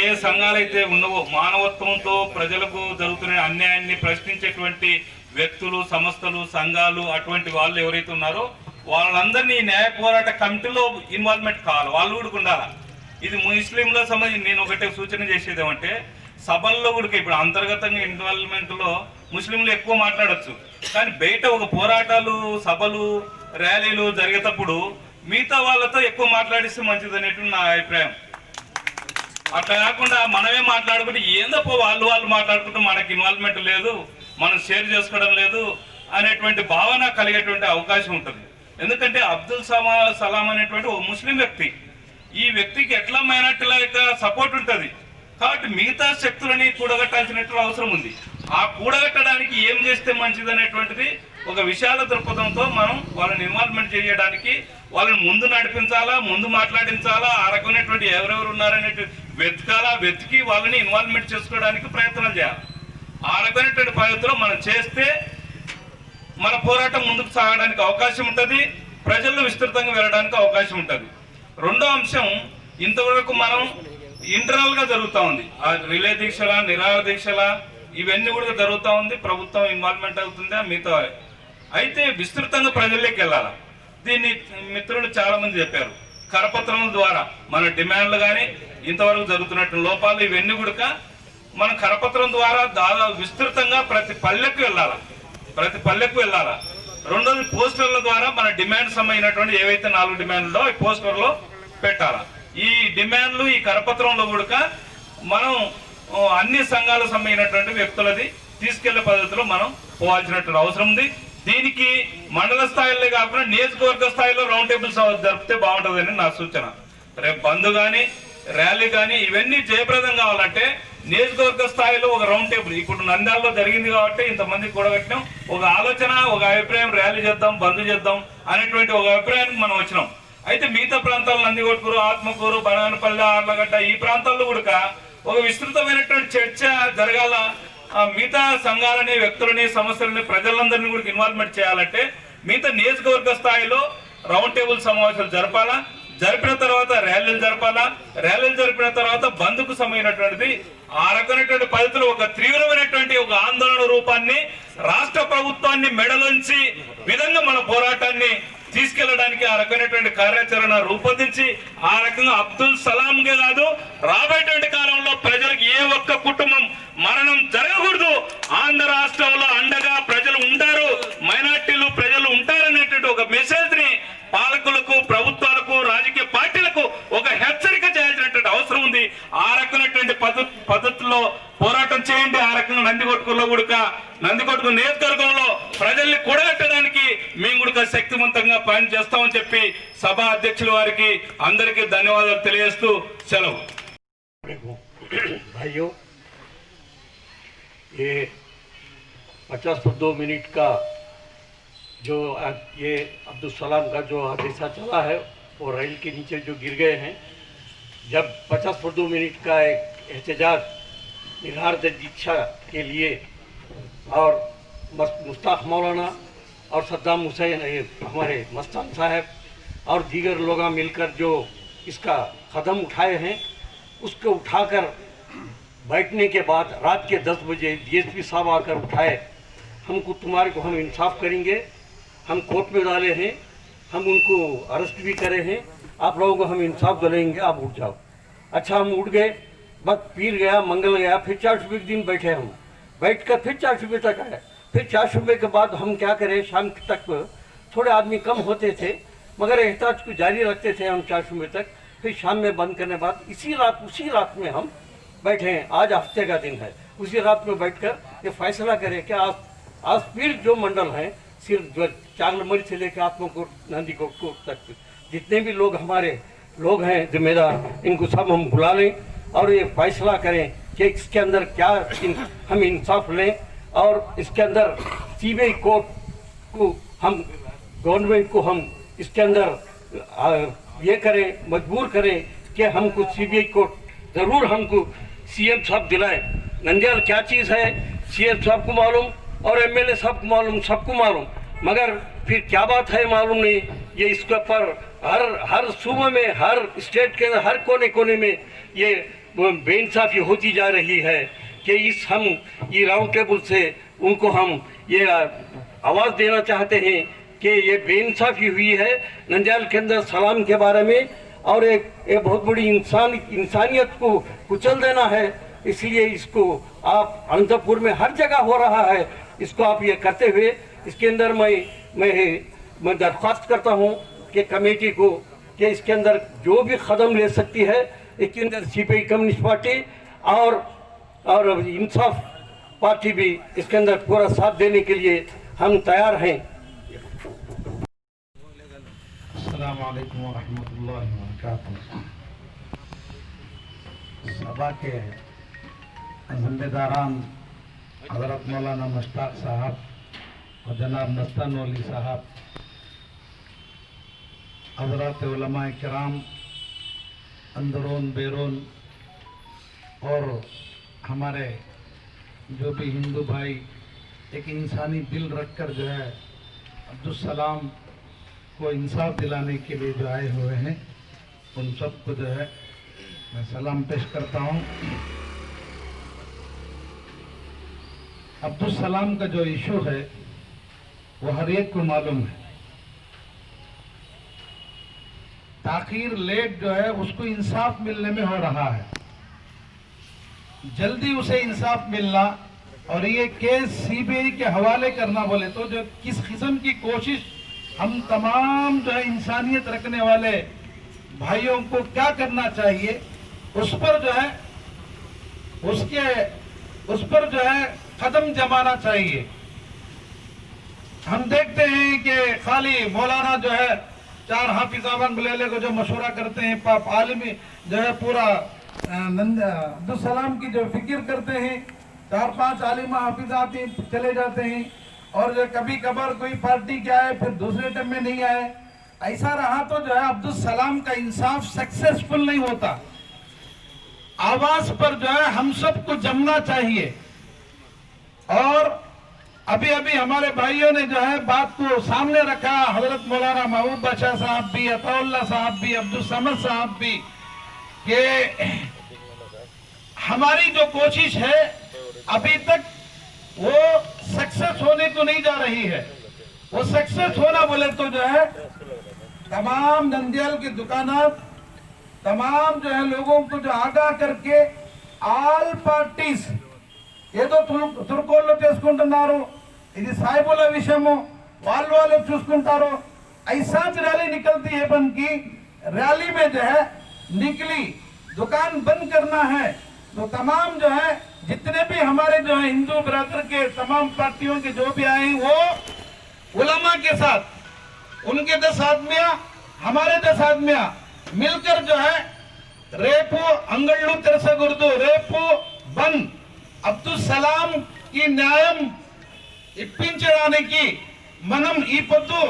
ఏ సంఘాలైతే ఉన్నవో మానవత్వంతో ప్రజలకు జరుగుతున్న అన్యాయాన్ని ప్రశ్నించేటువంటి వ్యక్తులు, సంస్థలు, సంఘాలు, అటువంటి వాళ్ళు ఎవరైతే ఉన్నారో వాళ్ళందరినీ న్యాయ పోరాట కమిటీలో ఇన్వాల్వ్మెంట్ కావాలి, వాళ్ళు కూడా ఉండాలి. ఇది ముస్లింల సంబంధించి నేను ఒకటే సూచన చేసేది ఏమంటే సభల్లో కూడా ఇప్పుడు అంతర్గతంగా ఇన్వాల్వ్మెంట్లో ముస్లింలు ఎక్కువ మాట్లాడచ్చు, కానీ బయట ఒక పోరాటాలు, సభలు, ర్యాలీలు జరిగేటప్పుడు మిగతా వాళ్ళతో ఎక్కువ మాట్లాడిస్తే మంచిది అనేటువంటి నా అభిప్రాయం. అట్లా కాకుండా మనమే మాట్లాడుకుంటే ఏందప్పో వాళ్ళు మాట్లాడుకుంటూ మనకి ఇన్వాల్వ్మెంట్ లేదు, మనం షేర్ చేసుకోవడం లేదు అనేటువంటి భావన కలిగేటువంటి అవకాశం ఉంటుంది. ఎందుకంటే అబ్దుల్ సలాం అనేటువంటి ఒక ముస్లిం వ్యక్తి, ఈ వ్యక్తికి ఎట్లా మైనార్టీల యొక్క సపోర్ట్ ఉంటుంది. కాబట్టి మిగతా శక్తులని కూడగట్టాల్సినట్టు అవసరం ఉంది. ఆ కూడగట్టడానికి ఏం చేస్తే మంచిది అనేటువంటిది ఒక విశాల దృక్పథంతో మనం వాళ్ళని ఇన్వాల్వ్మెంట్ చేయడానికి, వాళ్ళని ముందు నడిపించాలా, ముందు మాట్లాడించాలా, ఆ రకమైనటువంటి ఎవరెవరు ఉన్నారనేటువంటి వెతికి వాళ్ళని ఇన్వాల్వ్మెంట్ చేసుకోవడానికి ప్రయత్నం చేయాలి. ఆ రకమైనటువంటి పద్ధతిలో మనం చేస్తే మన పోరాటం ముందుకు సాగడానికి అవకాశం ఉంటుంది, ప్రజల్లో విస్తృతంగా వెళ్ళడానికి అవకాశం ఉంటుంది. రెండో అంశం, ఇంతవరకు మనం ఇంటర్నల్గా జరుగుతూ ఉంది, ఆ రిలే దీక్షల, నిరాహార దీక్షల ఇవన్నీ కూడా జరుగుతూ ఉంది, ప్రభుత్వం ఇన్వాల్వ్మెంట్ అవుతుంది మిగతా. అయితే విస్తృతంగా ప్రజల్లోకి వెళ్ళాలి. దీన్ని మిత్రులు చాలా మంది చెప్పారు, కరపత్రం ద్వారా మన డిమాండ్లు కానీ ఇంతవరకు జరుగుతున్నట్టు లోపాలు ఇవన్నీ కూడా మనం కరపత్రం ద్వారా దాదాపు విస్తృతంగా ప్రతి పల్లెకు వెళ్ళాలా. రెండోది పోస్టర్ల ద్వారా మన డిమాండ్ సంబంధించినటువంటి ఏవైతే 4 డిమాండ్లో ఈ పోస్టర్లో పెట్టాలా. ఈ డిమాండ్లు ఈ కరపత్రంలో కూడా మనం అన్ని సంఘాలకు సంబంధించినటువంటి వ్యక్తులది తీసుకెళ్లే పద్ధతిలో మనం పోవాల్సినటువంటి అవసరం ఉంది. దీనికి మండల స్థాయిలో కాకుండా నియోజకవర్గ స్థాయిలో రౌండ్ టేబుల్స్ జరిపితే బాగుంటుందని నా సూచన. రేపు బంద్ కానీ ర్యాలీ కానీ ఇవన్నీ జయప్రదం కావాలంటే నియోజకవర్గ స్థాయిలో ఒక రౌండ్ టేబుల్ ఇప్పుడు నంద్యాలలో జరిగింది కాబట్టి ఇంతమంది కూడగట్టినాం. ఒక ఆలోచన, ఒక అభిప్రాయం, ర్యాలీ చేద్దాం, బంద్ చేద్దాం అనేటువంటి ఒక అభిప్రాయానికి మనం వచ్చినాం. అయితే మిగతా ప్రాంతాలు నందికొట్కూరు, ఆత్మకూరు, బనగానపల్లి, ఆర్లగడ్డ ఈ ప్రాంతాల్లో కూడా ఒక విస్తృతమైనటువంటి చర్చ జరగాల. మిగతా సంఘాలని, వ్యక్తులని, సమస్యలని, ప్రజలందరినీ కూడా ఇన్వాల్వ్మెంట్ చేయాలంటే మిగతా నియోజకవర్గ స్థాయిలో రౌండ్ టేబుల్ సమావేశాలు జరపాలా. జరిపిన తర్వాత ర్యాలీలు జరపాలా. ర్యాలీలు జరిపిన తర్వాత బంద్కు సమయమైనటువంటిది ఆ రకమైనటువంటి పద్ధతిలో ఒక తీవ్రమైనటువంటి ఒక ఆందోళన రూపాన్ని రాష్ట్ర ప్రభుత్వాన్ని మెడలోంచి విధంగా మన పోరాటాన్ని తీసుకెళ్లడానికి ఆ రకమైనటువంటి కార్యాచరణ రూపొందించి ఆ రకంగా అబ్దుల్ సలాంగే కాదు రాబోయేటువంటి కాలంలో ప్రజలకు ఏ ఒక్క కుటుంబం మరణం జరగకూడదు. ఆంధ్ర రాష్ట్రంలో అండగా ప్రజలు ఉంటారు, మైనార్టీలు ప్రజలు ఉంటారనేటువంటి ఒక మెసేజ్ ని పాలకులకు, ప్రభుత్వాలకు, రాజకీయ పార్టీలకు ఒక హెచ్చరిక చేయాల్సినటువంటి అవసరం ఉంది. ఆ రకమైనటువంటి పద్ధతుల్లో పోరాటం చేయండి. ఆ రకంగా నందికొట్కూరులో కూడా నందికొట్కూరు నియోజకవర్గంలో ప్రజల్ని కూడగట్టడానికి మేము కూడా శక్తివంతంగా పని చేస్తామని చెప్పి సభా అధ్యక్షుల వారికి అందరికీ ధన్యవాదాలు తెలియజేస్తూ సెలవు. भाइयों, ये 50 मिनट का जो ये अब्दुल सलाम का जो हादसा चला है वो रेल के नीचे जो गिर गए हैं, जब 50 मिनट का एक एहतजाज निराहार दीक्षा के लिए और मुश्ताक मौलाना और सद्दाम हुसैन हमारे मस्तान साहब और दीगर लोग मिलकर जो इसका कदम उठाए हैं, उसको उठाकर बैठने के बाद रात के 10 बजे डीएसपी साहब आकर उठाए, हमको तुम्हारे को हम इंसाफ करेंगे, हम कोर्ट में डाले हैं, हम उनको अरेस्ट भी करे हैं, आप लोगों को हम इंसाफ दिलाएंगे, आप उठ जाओ। अच्छा, हम उठ गए, बस पीर गया, मंगल गया, फिर 4 सुबह के दिन बैठे हम, बैठ कर फिर 4 सुबह तक आए। फिर 4 सुबह के बाद हम क्या करें, शाम तक थोड़े आदमी कम होते थे मगर एहताज को जारी रखते थे हम 4 सुबह तक। फिर शाम में बंद करने बाद उसी रात में हम बैठे हैं। आज हफ्ते का दिन है, उसी रात में बैठकर ये फैसला करें कि आज पीर जो मंडल हैं, सिर्फ 4 नंबर से लेकर आत्मकोट, नंदीकोट तक जितने भी लोग हमारे लोग हैं जिम्मेदार, इनको सब हम बुला लें और ये फैसला करें कि इसके अंदर क्या हम इंसाफ लें और इसके अंदर सीबीआई कोर्ट को हम गवर्नमेंट को हम इसके अंदर ये करें, मजबूर करें कि हमको सीबीआई कोर्ट ज़रूर हमको सीएम साहब दिलाए। नंदियाल क्या चीज़ है सीएम साहब को मालूम और एमएलए साहब को मालूम, सबको मालूम, मगर फिर क्या बात है मालूम नहीं। ये इसके ऊपर हर सूबे में, हर स्टेट के अंदर, हर कोने कोने में ये बेइंसाफी होती जा रही है कि हम ये राउंड टेबल से उनको हम ये आवाज़ देना चाहते हैं कि ये बेइंसाफी हुई है नंदियाल के अंदर सलाम के बारे में और एक बहुत बड़ी इंसानियत को कुचल देना है। इसलिए इसको आप अनंतपुर में हर जगह हो रहा है, इसको आप ये करते हुए इसके अंदर मैं दरख्वास्त करता हूँ कि कमेटी को कि इसके अंदर जो भी कदम ले सकती है, इसके अंदर सीपीआई कम्युनिस्ट पार्टी और इंसाफ पार्टी भी इसके अंदर पूरा साथ देने के लिए हम तैयार हैं। अस्सलाम वालेकुम व रहमतुल्लाहि व बरकातहू। सभा के जिम्मेदारान हज़रत मौलाना मुश्ताक साहब और जनाब मस्तान वली साहब, हज़रत उलमा किराम अंदरून बैरून और हमारे जो भी हिंदू भाई एक इंसानी दिल रखकर जो है अब्दुल सलाम को इंसाफ दिलाने के लिए जो आए हुए हैं, उन सबको जो है मैं सलाम पेश करता हूँ। अब्दुल सलाम का जो इशू है वो हर एक को मालूम है। ताखीर लेट जो है उसको इंसाफ मिलने में हो रहा है, जल्दी उसे इंसाफ मिलना और ये केस सीबीआई के हवाले करना बोले तो जो किस किस्म की कोशिश हम तमाम जो है इंसानियत रखने वाले भाइयों को क्या करना चाहिए, उस पर जो है उस पर जो है कदम जमाना चाहिए। हम देखते हैं कि खाली मौलाना जो है चार हाफिजाबान बुलेले को जो मशवरा करते हैं, आलमी जो है पूरा अब्दुल सलाम की जो फिक्र करते हैं, 4-5 आलिमा हाफिजात चले जाते हैं, और जो कभी कभार कोई पार्टी के आए फिर दूसरे टर्म में नहीं आए, ऐसा रहा तो जो है अब्दुल सलाम का इंसाफ सक्सेसफुल नहीं होता। आवाज पर जो है हम सबको जमना चाहिए। और अभी अभी हमारे भाइयों ने जो है बात को सामने रखा, हजरत मौलाना महबूब बादशाह साहब भी, अताउल्लाह साहब भी, अब्दुल समद साहब भी, कि हमारी जो कोशिश है अभी तक वो सक्सेस होने को नहीं जा रही है। वो सक्सेस होना बोले तो जो है तमाम नंदियाल की दुकानात, तमाम जो है लोगों को जो आगाह करके आल पार्टीज ఏదో తుర్కోళ్ళు చేసుకుంటున్నారు, ఇది సాయిబుల విషయము, వాళ్ళు చూసుకుంటారు। ऐसा रैली निकलती है बन की रैली में जो है निकली दुकान बंद करना है, तो तमाम जो है जितने भी हमारे जो है हिंदू ब्रदर के तमाम पार्टियों के जो भी आए वो उलमा के साथ उनके 10 आदमियां हमारे 10 आदमियां मिलकर जो है रेपो अंगड़ू तेरसगुर्दू रेपो बंद అబ్దుల్ సలాం ఈ న్యాయం ఇప్పించడానికి మనం ఈ పొద్దు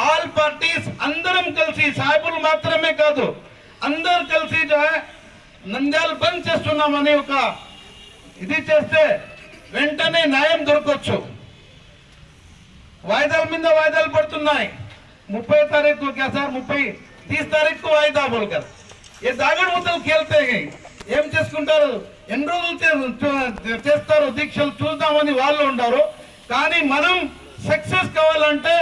ఆల్ పార్టీస్ అందరం కలిసి సాయిబులు మాత్రమే కాదు అందరూ కలిసి जो है నంద్యాల బంద్ చేస్తున్నామని ఒక ఇది చేస్తే వెంటనే న్యాయం దొరకొచ్చు। వాయిదాల మీద వాయిదాలు పడుతున్నాయి। 30 तारीख को क्या सर 30 तारीख को वायदा बोलकर ये दागड़ मुतल खेलते हैं। ఏం చేసుకుంటారు, ఎన్ని రోజులు చేస్తారు దీక్షలు చూద్దామని వాళ్ళు ఉంటారు। కానీ మనం సక్సెస్ కావాలంటే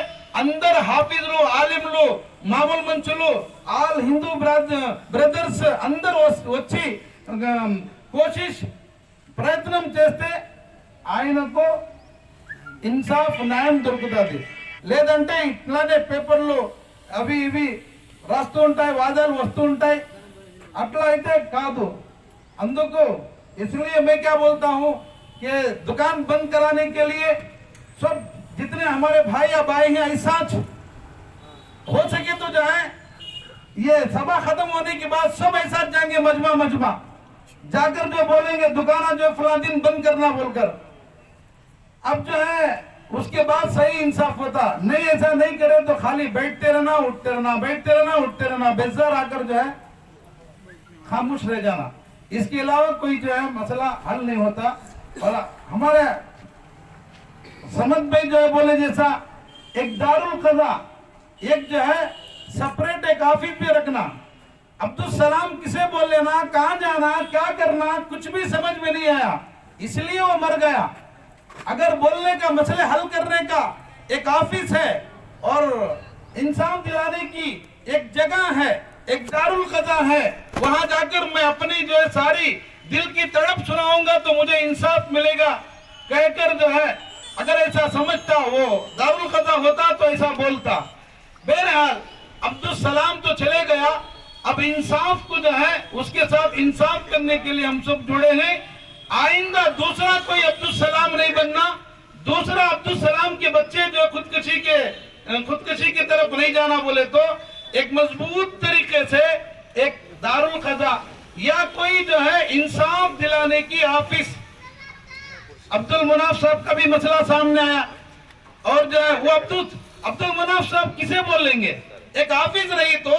అందరు హాఫీజులు, ఆలింలు, మామూలు మనుషులు, ఆల్ హిందూ బ్రదర్స్ అందరూ వచ్చి కోషిష్ ప్రయత్నం చేస్తే ఆయనకు ఇన్సాఫ్ న్యాయం దొరుకుతుంది। లేదంటే ఇట్లానే పేపర్లు అవి ఇవి రాస్తూ ఉంటాయి, వాదాలు వస్తూ ఉంటాయి, అట్లా అయితే కాదు। अंदुको इसलिए मैं क्या बोलता हूँ कि दुकान बंद कराने के लिए सब जितने हमारे भाई या भाई हैं ऐसा हो सके तो जो है ये सभा खत्म होने के बाद सब ऐसा जाएंगे मजमा जाकर जो बोलेंगे दुकाना जो फला दिन बंद करना बोलकर। अब जो है उसके बाद सही इंसाफ होता। नहीं ऐसा नहीं करे तो खाली बैठते रहना, उठते रहना, बैठते रहना, उठते रहना, बेजार आकर जो है खामोश रह जाना। इसके अलावा कोई जो है मसला हल नहीं होता। और हमारे समद भाई जो है बोले जैसा एक दारुल कज़ा, एक जो है सेपरेट एक ऑफिस पे रखना। अब्दुल सलाम किसे बोल लेना, कहाँ जाना, क्या करना, कुछ भी समझ में नहीं आया, इसलिए वो मर गया। अगर बोलने का मसले हल करने का एक ऑफिस है और इंसाफ दिलाने की एक जगह है, एक दारुल कज़ा है, वहां जाकर मैं अपनी जो है सारी दिल की तड़प सुनाऊंगा तो मुझे इंसाफ मिलेगा कहकर जो है अगर ऐसा समझता वो दारुल कज़ा होता तो ऐसा बोलता। बहरहाल अब्दुल सलाम तो चले गया, अब इंसाफ को जो है उसके साथ इंसाफ करने के लिए हम सब जुड़े हैं। आइंदा दूसरा कोई अब्दुल सलाम नहीं बनना, दूसरा अब्दुल सलाम के बच्चे जो खुदकशी की तरफ नहीं जाना बोले तो एक मजबूत तरीके से एक दारुल कज़ा या कोई जो है इंसाफ दिलाने की ऑफिस। अब्दुल मुनाफ साहब का भी मसला सामने आया और जो है वो अब्दुल मुनाफ साहब किसे बोलेंगे, एक ऑफिस रही तो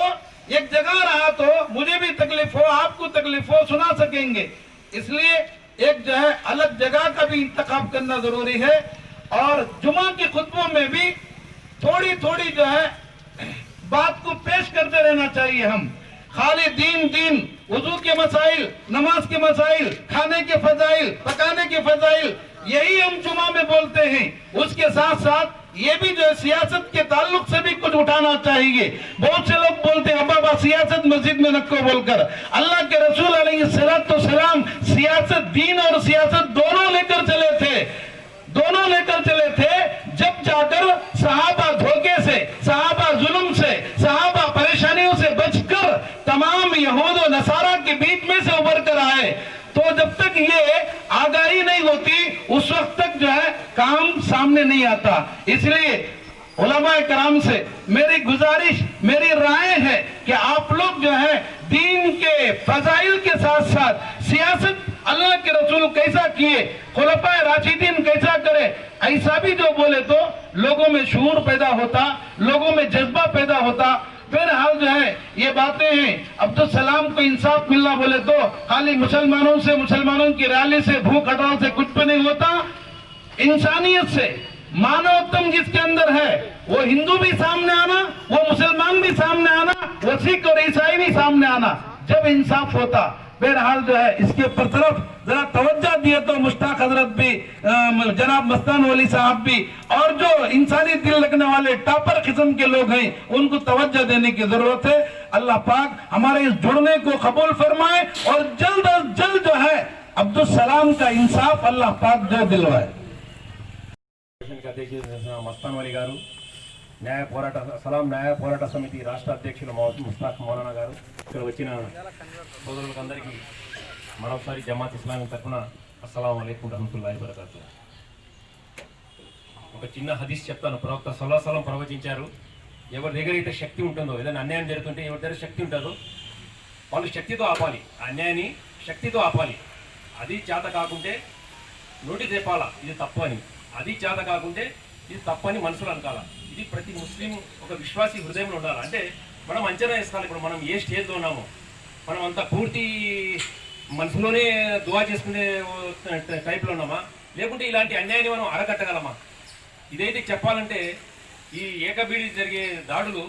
एक जगह रहा तो मुझे भी तकलीफ हो, आपको तकलीफ हो, सुना सकेंगे। इसलिए एक जो है अलग जगह का भी इंतखाब करना जरूरी है। और जुमा के खुतबों में भी थोड़ी थोड़ी जो है बात को पेश करते रहना चाहिए। हम खाली दीन वुजू के मसाइल, नमाज के मसाइल, खाने के फजाइल, पकाने के फजाइल यही हम जुमा में बोलते हैं। उसके साथ साथ ये भी जो सियासत के ताल्लुक से भी कुछ उठाना चाहिए। बहुत से लोग बोलते हैं बाबा सियासत मस्जिद में रखो बोलकर। अल्लाह के रसूल अलैहिस्सलाम सियासत, दीन और सियासत दोनों लेकर चले थे। जब जाकर सहाबा धोखे से, सहाबा जुल्म से, सहाबा परेशानियों से बचकर तमाम यहूद और नसारा के बीच में से उभर कर आए, तो जब तक ये आगाही नहीं होती उस वक्त तक जो है काम सामने नहीं आता। इसलिए उलमा कराम से मेरी गुजारिश, मेरी राय है कि आप लोग जो है दीन के फजाइल के साथ साथ सियासत अल्लाह के रसूल कैसा किए, खुलफाए राशिदीन कैसा करे, ऐसा भी जो बोले तो लोगों में शूर पैदा होता, लोगों में जज्बा पैदा होता। बहरहाल जो है ये बातें हैं। अब्दुल सलाम को इंसाफ मिलना बोले तो खाली मुसलमानों से, मुसलमानों की रैली से, भूख हड़ताल से कुछ भी नहीं होता। इंसानियत से, मानवतम जिसके अंदर है, वो हिंदू भी सामने आना, वो मुसलमान भी सामने आना, वो सिख और ईसाई भी सामने आना, जब इंसाफ होता। बहरहाल जो है इसके ऊपर तरफ जरा तवज्जो दिए तो मुश्ताक हजरत भी, जनाब मस्तान वली साहब भी, और जो इंसानी दिल रखने वाले टॉपर किस्म के लोग हैं उनको तवज्जो देने की जरूरत है। अल्लाह पाक हमारे इस जुड़ने को कबूल फरमाए और जल्द अज जल्द जो है अब्दुल सलाम का इंसाफ अल्लाह पाक जो दिलवाए। మస్తాన్ వలి గారు, సలాం న్యాయ పోరాట సమితి రాష్ట్ర అధ్యక్షులు ముస్తాక్ మౌలానా గారు, ఇక్కడ వచ్చిన సోదరులకు అందరికీ మరొకసారి జమాత్ ఇస్లామీ తరఫున అస్సలాము అలైకుం రహమతుల్లాహి వబరకాతు. ఒక చిన్న హదీస్ చెప్తాను. ప్రవక్త సల్లల్లాహు అలైహి వసల్లం ప్రవచించారు, ఎవరి దగ్గర అయితే శక్తి ఉంటుందో, ఏదైనా అన్యాయం జరుగుతుంటే ఎవరి దగ్గర శక్తి ఉంటుందో వాళ్ళు శక్తితో ఆపాలి, అన్యాయాన్ని శక్తితో ఆపాలి. అది చేత కాకుంటే నోటి చెప్పాలా ఇది తప్పు అని, అది చేత కాకుంటే ఇది తప్పని మనసులో అనుకోవాలి. ఇది ప్రతి ముస్లిం ఒక విశ్వాసీ హృదయంలో ఉండాలి. అంటే మనం అంచనా వేసుకోవాలి, ఇప్పుడు మనం ఏ స్టేజ్లో ఉన్నామో, మనం అంతా పూర్తి మనసులోనే దువా చేసుకునే టైప్లో ఉన్నామా, లేకుంటే ఇలాంటి అన్యాయాన్ని మనం అరగట్టగలమా? ఇదైతే చెప్పాలంటే ఈ ఏకబీడి జరిగే దాడులు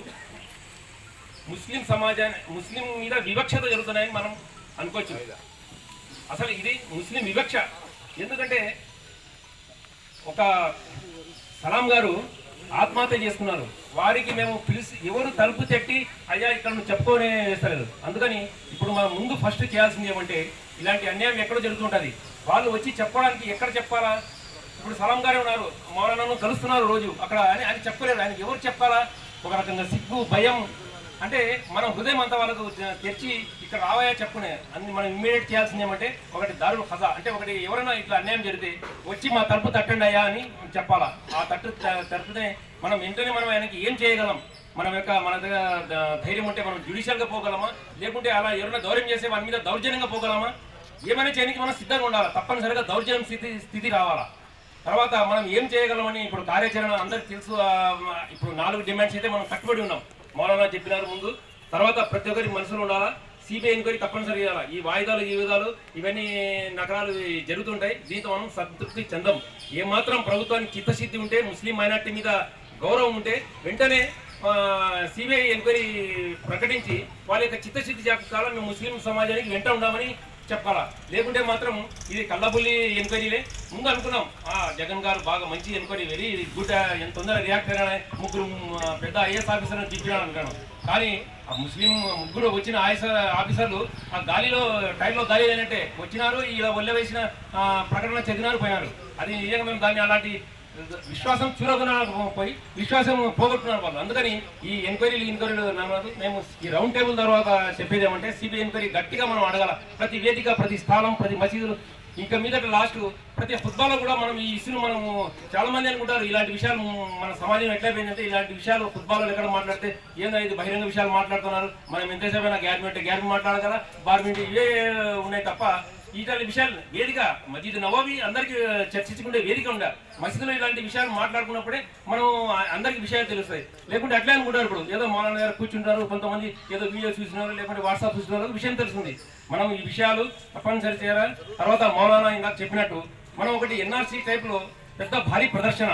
ముస్లిం సమాజాన్ని, ముస్లిం మీద వివక్షత జరుగుతున్నాయని మనం అనుకోవచ్చు. అసలు ఇది ముస్లిం వివక్ష. ఎందుకంటే ఒక సలాం గారు ఆత్మహత్య చేసుకున్నారు, వారికి మేము పిలిచి ఎవరు తలుపు తట్టి అయ్యా ఇక్కడ నువ్వు చెప్పుకోనే వేస్తలేదు. అందుకని ఇప్పుడు మనం ముందు ఫస్ట్ చేయాల్సింది ఏమంటే, ఇలాంటి అన్యాయం ఎక్కడ జరుగుతుంటుంది, వాళ్ళు వచ్చి చెప్పడానికి ఎక్కడ చెప్పాలా? ఇప్పుడు సలాం గారే ఉన్నారు, మౌలానాను కలుస్తున్నారు రోజు అక్కడ అని ఆయన చెప్పలేరు. ఆయనకి ఎవరు చెప్పాలా? ఒక రకంగా సిగ్గు, భయం. అంటే మనం హృదయం అంతా వాళ్ళకు తెచ్చి ఇక్కడ రావాయా చెప్పుకునే అన్ని మనం ఇమ్మీడియట్ చేయాల్సింది ఏమంటే, ఒకటి దారులు ఖజా, అంటే ఒకటి ఎవరైనా ఇట్లా అన్యాయం జరిగితే వచ్చి మా తలుపు తట్టండి అయ్యా అని చెప్పాలా. ఆ తట్టునే మనం వెంటనే మనం ఆయనకి ఏం చేయగలం, మన దగ్గర ధైర్యం ఉంటే మనం జ్యుడిషియల్గా పోగలమా, లేకుంటే అలా ఎవరైనా దౌర్యం చేసే వారి మీద దౌర్జన్యంగా పోగలమా? ఏమైనా చేయడానికి మనం సిద్ధంగా ఉండాలి. తప్పనిసరిగా దౌర్జన్యం స్థితి రావాలా. తర్వాత మనం ఏం చేయగలమని ఇప్పుడు కార్యాచరణ అందరికి తెలుసు. ఇప్పుడు 4 డిమాండ్స్ అయితే మనం కట్టుబడి ఉన్నాం, మౌలానా చెప్పినారు ముందు. తర్వాత ప్రతి ఒక్కరికి మనసులో ఉండాలా, సిబిఐ ఎంక్వైరీ తప్పనిసరి చేయాలా. ఈ వాయిదాలు, ఈ విధాలు, ఇవన్నీ నగరాలు జరుగుతుంటాయి. దీంతో మనం సంతృప్తి చెందం. ఏమాత్రం ప్రభుత్వానికి చిత్తశుద్ధి ఉంటే, ముస్లిం మైనార్టీ మీద గౌరవం ఉంటే వెంటనే సిబిఐ ఎంక్వైరీ ప్రకటించి వాళ్ళ యొక్క చిత్తశుద్ధి చెప్పాలా. మేము ముస్లిం సమాజానికి వెంట ఉండామని చెప్పాలా. లేకుంటే మాత్రం ఇది కళ్ళబుల్లి ఎంక్వైరీలే. ముందు అనుకున్నాం జగన్ గారు బాగా మంచి ఎంక్వైరీ, వెరీ గుడ్, ఎంత తొందరగా రియాక్ట్ అయినా, 3 పెద్ద ఐఏఎస్ ఆఫీసర్లను చెప్పినా అనుకున్నాను. కానీ ఆ ముస్లిం 3 వచ్చిన ఐఏఎస్ ఆఫీసర్లు ఆ గాలిలో టైంలో గాలి అయినట్టే వచ్చినారు, ఇలా ఒళ్ళ వేసిన ప్రకటన చదివినారు, పోయినారు. అది నిజంగా మేము దాన్ని అలాంటి విశ్వాసం పోయి విశ్వాసం పోగొట్టున్నారు వాళ్ళు. అందుకని ఈ ఎంక్వైరీలు నమ్మదు. మేము ఈ రౌండ్ టేబుల్ తర్వాత చెప్పేది ఏమంటే, సిబిఐ ఎంక్వైరీ గట్టిగా మనం అడగాల. ప్రతి వేదిక, ప్రతి స్థలం, ప్రతి మసీదులు, ఇంకా మీద లాస్ట్ ప్రతి ఫుట్బాల్లో కూడా మనం ఈ ఇష్యూను మనము చాలా మంది అనుకుంటారు ఇలాంటి విషయాలు మన సమాజం ఎట్లయిపోయిందంటే, ఇలాంటి విషయాలు ఫుట్బాల్లో ఎక్కడ మాట్లాడితే ఏందో ఇది బహిరంగ విషయాలు మాట్లాడుతున్నారు, మనం ఎంతసేపు అయినా గ్యాప్ మాట్లాడగల, బార్మింటి ఇవే ఉన్నాయి తప్ప ఇలాంటి విషయాలు వేదిక, మస్జిద్ నవాబీ అందరికీ చర్చించుకుంటే వేదిక ఉండాలి. మసీదులో ఇలాంటి విషయాలు మాట్లాడుకున్నప్పుడే మనం అందరికీ విషయాలు తెలుస్తాయి. లేకుంటే అట్లే అనుకుంటారు, ఇప్పుడు ఏదో మౌలానా గారు కూర్చుంటారు, కొంతమంది ఏదో వీడియో చూసినారు, లేకుంటే వాట్సాప్ చూసినారు, విషయం తెలుస్తుంది. మనం ఈ విషయాలు తప్పనిసరి చేయాలి. తర్వాత మౌలానా ఇందాక చెప్పినట్టు మనం ఒకటి ఎన్ఆర్సీ టైప్లో పెద్ద భారీ ప్రదర్శన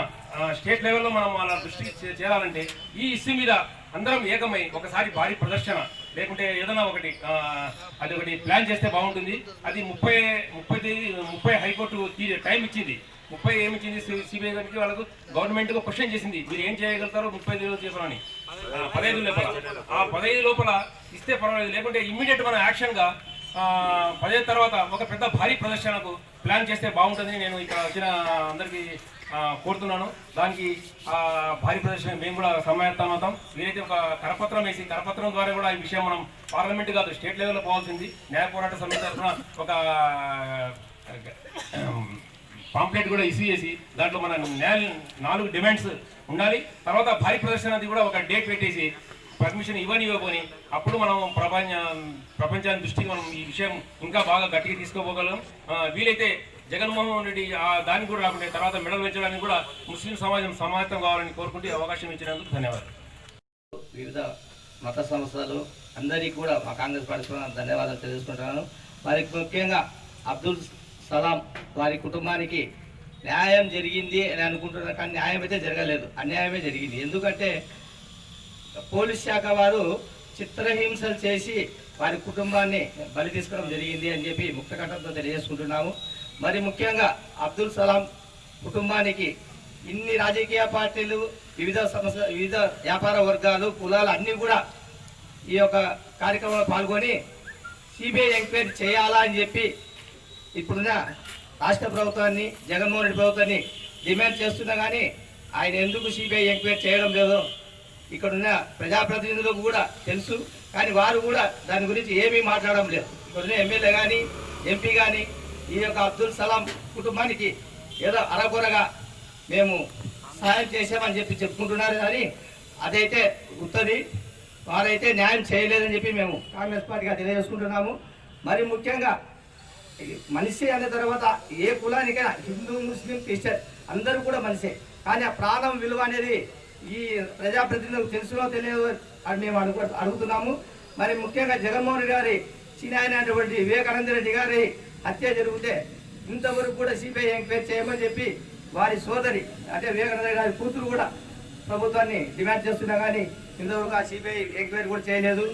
స్టేట్ లెవెల్లో మనం వాళ్ళ దృష్టికి చేయాలంటే ఈ ఇష్యూ మీద అందరం ఏకమై ఒకసారి భారీ ప్రదర్శన, లేకుంటే ఏదైనా ఒకటి అది ఒకటి ప్లాన్ చేస్తే బాగుంటుంది. అది 30 హైకోర్టు టైం ఇచ్చింది. 30 ఏమిచ్చింది సిబిఐ గారికి, వాళ్ళకు గవర్నమెంట్కు క్వశ్చన్ చేసింది, మీరు ఏం చేయగలుగుతారో 35 రోజులు చేసామని. 15 లోపల, ఆ 15 లోపల ఇస్తే పర్వాలేదు, లేకుంటే ఇమ్మీడియట్ మన యాక్షన్గా 15 తర్వాత ఒక పెద్ద భారీ ప్రదర్శనకు ప్లాన్ చేస్తే బాగుంటుందని నేను ఇక్కడ వచ్చిన అందరికీ కోరుతున్నాను. దానికి భారీ ప్రదర్శన మేము కూడా సమాయత్తమవుతాం. వీరైతే ఒక కరపత్రం వేసి, కరపత్రం ద్వారా కూడా ఈ విషయం మనం పార్లమెంట్ కాదు స్టేట్ లెవెల్లో పోవాల్సింది. న్యాయ పోరాట సమితి తరఫున ఒక పాంప్లెట్ కూడా ఇష్యూ చేసి దాంట్లో మన 4 డిమాండ్స్ ఉండాలి. తర్వాత భారీ ప్రదర్శన అది కూడా ఒక డేట్ పెట్టేసి పర్మిషన్ ఇవ్వకపోని అప్పుడు మనం ప్రపంచాన్ని దృష్టికి మనం ఈ విషయం ఇంకా బాగా గట్టిగా తీసుకోపోగలం. వీలైతే జగన్మోహన్ రెడ్డి దానికి కూడా రాకుండా తర్వాత మెడల్ పెంచడానికి కూడా ముస్లిం సమాజం సమాయత్తం కావాలని కోరుకుంటూ అవకాశం ఇచ్చినందుకు ధన్యవాదాలు. వివిధ మత సంస్థలు అందరికీ కూడా మా కాంగ్రెస్ పార్టీ ధన్యవాదాలు తెలుసుకుంటున్నాను. వారికి ముఖ్యంగా అబ్దుల్ సలాం వారి కుటుంబానికి న్యాయం జరిగింది అని అనుకుంటున్నాను, కానీ న్యాయం అయితే జరగలేదు, అన్యాయమే జరిగింది. ఎందుకంటే పోలీస్ శాఖ వారు చిత్రహింసలు చేసి వారి కుటుంబాన్ని బలి తీసుకోవడం జరిగింది అని చెప్పి ముక్తకంఠంతో తెలియజేసుకుంటున్నాము. మరి ముఖ్యంగా అబ్దుల్ సలాం కుటుంబానికి ఇన్ని రాజకీయ పార్టీలు, వివిధ వ్యాపార వర్గాలు, కులాలు అన్నీ కూడా ఈ యొక్క కార్యక్రమంలో పాల్గొని సిబిఐ ఎంక్వైరీ చేయాలా అని చెప్పి ఇప్పుడున్న రాష్ట్ర ప్రభుత్వాన్ని, జగన్మోహన్ రెడ్డి ప్రభుత్వాన్ని డిమాండ్ చేస్తున్నా కానీ ఆయన ఎందుకు సిబిఐ ఎంక్వైరీ చేయడం లేదో ఇక్కడున్న ప్రజాప్రతినిధులకు కూడా తెలుసు, కానీ వారు కూడా దాని గురించి ఏమీ మాట్లాడడం లేదు. ఇక్కడున్న ఎమ్మెల్యే కానీ ఎంపీ కానీ ఈ యొక్క అబ్దుల్ సలాం కుటుంబానికి ఏదో అరకొరగా మేము సహాయం చేసామని చెప్పి చెప్పుకుంటున్నారు, కానీ అదైతే ఉత్తది, వారైతే న్యాయం చేయలేదని చెప్పి మేము కాంగ్రెస్ పార్టీగా తెలియజేసుకుంటున్నాము. మరి ముఖ్యంగా మనిషి అనే తర్వాత ఏ కులానికైనా హిందూ, ముస్లిం, క్రిస్టియన్ అందరూ కూడా మనిషే, కానీ ఆ ప్రాణం విలువ అనేది ఈ ప్రజాప్రతినిధులకు తెలుసునో తెలియదో అని మేము అడుగుతున్నాము. మరి ముఖ్యంగా జగన్మోహన్ రెడ్డి గారి చిన్నటువంటి వివేకానంద రెడ్డి గారి హత్య జరిగితే ఇంతవరకు కూడా సిబిఐ ఎంక్వైరీ చేయమని చెప్పి వారి సోదరి అంటే వివేకానంద గారి కూతురు కూడా ప్రభుత్వాన్ని డిమాండ్ చేస్తున్నా కానీ ఇంతవరకు ఆ సిబిఐ ఎంక్వైరీ కూడా చేయలేదు.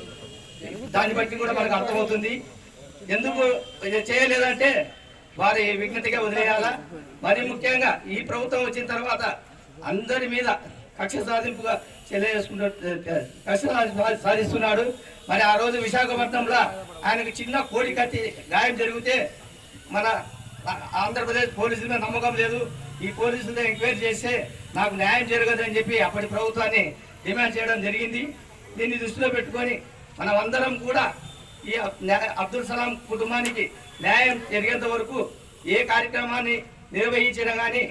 దాన్ని బట్టి కూడా మనకు అర్థమవుతుంది ఎందుకు చేయలేదంటే వారి విజ్ఞతగా వదిలేయాలా. మరి ముఖ్యంగా ఈ ప్రభుత్వం వచ్చిన తర్వాత అందరి మీద కక్ష సాధింపుగా సాధిస్తున్నాడు. మరి ఆ రోజు విశాఖపట్నంలో ఆయనకు చిన్న కోడి కత్తి గాయం జరిగితే మన ఆంధ్రప్రదేశ్ పోలీసుల మీద నమ్మకం లేదు, ఈ పోలీసులతో ఎంక్వైరీ చేస్తే నాకు న్యాయం జరగదని చెప్పి అప్పటి ప్రభుత్వాన్ని డిమాండ్ చేయడం జరిగింది. దీన్ని దృష్టిలో పెట్టుకొని మనం అందరం కూడా ఈ అబ్దుల్ సలాం కుటుంబానికి న్యాయం జరిగేంత వరకు ఏ కార్యక్రమాన్ని నిర్వహించినా కానీ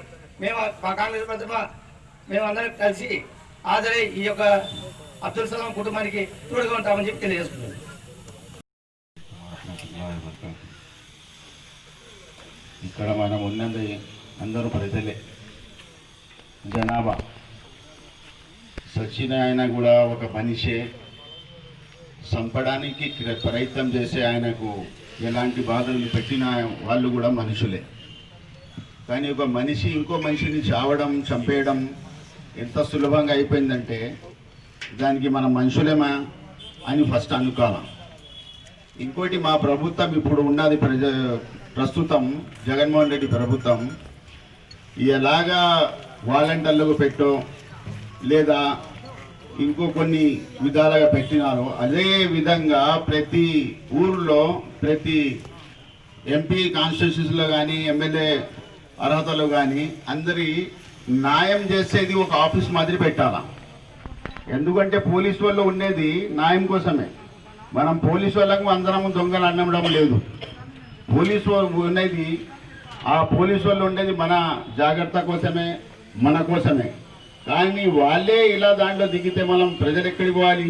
మేము మా కాంగ్రెస్ ప్రభుత్వం మేమందరం కలిసి హాజరై ఈ యొక్క అబ్దుల్ సలాం కుటుంబానికి తోడుగా ఉంటామని చెప్పి తెలియజేస్తున్నాం. ఇక్కడ మనం ఉన్నది అందరూ ప్రజలే, జనాభా. సచిన ఆయన కూడా ఒక మనిషే, చంపడానికి ప్రయత్నం చేసే ఆయనకు ఎలాంటి బాధలు పెట్టిన వాళ్ళు కూడా మనుషులే. కానీ ఒక మనిషి ఇంకో మనిషిని చావడం, చంపేయడం ఎంత సులభంగా అయిపోయిందంటే దానికి మనం మనుషులేమా అని ఫస్ట్ అనుకోవాలి. ఇంకోటి మా ప్రభుత్వం ఇప్పుడు ఉన్నది ప్రస్తుతం జగన్మోహన్ రెడ్డి ప్రభుత్వం ఎలాగా వాలంటీర్లకు పెట్టో లేదా ఇంకో కొన్ని విధాలుగా పెట్టినారో అదే విధంగా ప్రతి ఊర్లో ప్రతి ఎంపీ కాన్స్టిట్యూన్సీలో కానీ ఎమ్మెల్యే అర్హతలు కానీ అందరి న్యాయం చేసేది ఒక ఆఫీస్ మాదిరి పెట్టాలా. ఎందుకంటే పోలీసు వాళ్ళు ఉండేది న్యాయం కోసమే. మనం పోలీసు వాళ్ళకు అందరం దొంగలు అనడం లేదు. పోలీసు వాళ్ళు ఉన్నది ఆ పోలీసు వాళ్ళు ఉండేది మన జాగ్రత్త కోసమే, మన కోసమే. కానీ వాళ్ళే ఇలా దాంట్లో దిగితే మనం ప్రజలు ఎక్కడికి పోవాలి?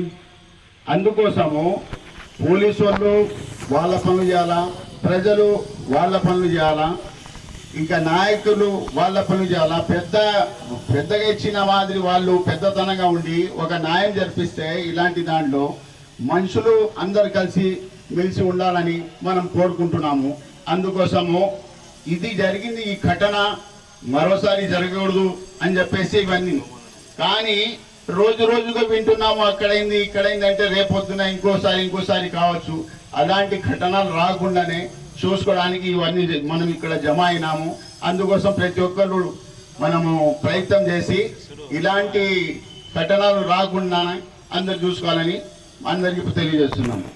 అందుకోసము పోలీసు వాళ్ళు వాళ్ళ పనులు చేయాలా, ప్రజలు వాళ్ళ పనులు చేయాలా, ఇంకా నాయకులు వాళ్ళ పనులు చేయాలా. పెద్దగా ఇచ్చిన మాదిరి వాళ్ళు పెద్దతనంగా ఉండి ఒక న్యాయం జరిపిస్తే ఇలాంటి దాంట్లో మనుషులు అందరు కలిసి మెలిసి ఉండాలని మనం కోరుకుంటున్నాము. అందుకోసము ఇది జరిగింది, ఈ ఘటన మరోసారి జరగకూడదు అని చెప్పేసి ఇవన్నీ. కానీ రోజు రోజుగా వింటున్నాము అక్కడైంది ఇక్కడైంది అంటే రేపొద్దున ఇంకోసారి కావచ్చు. అలాంటి ఘటనలు రాకుండానే చూసుకోవడానికి ఇవన్నీ మనం ఇక్కడ జమ అయినాము. అందుకోసం ప్రతి ఒక్కరు మనము ప్రయత్నం చేసి ఇలాంటి ఘటనలు రాకుండా అందరు చూసుకోవాలని అందరికీ తెలియజేస్తున్నాము.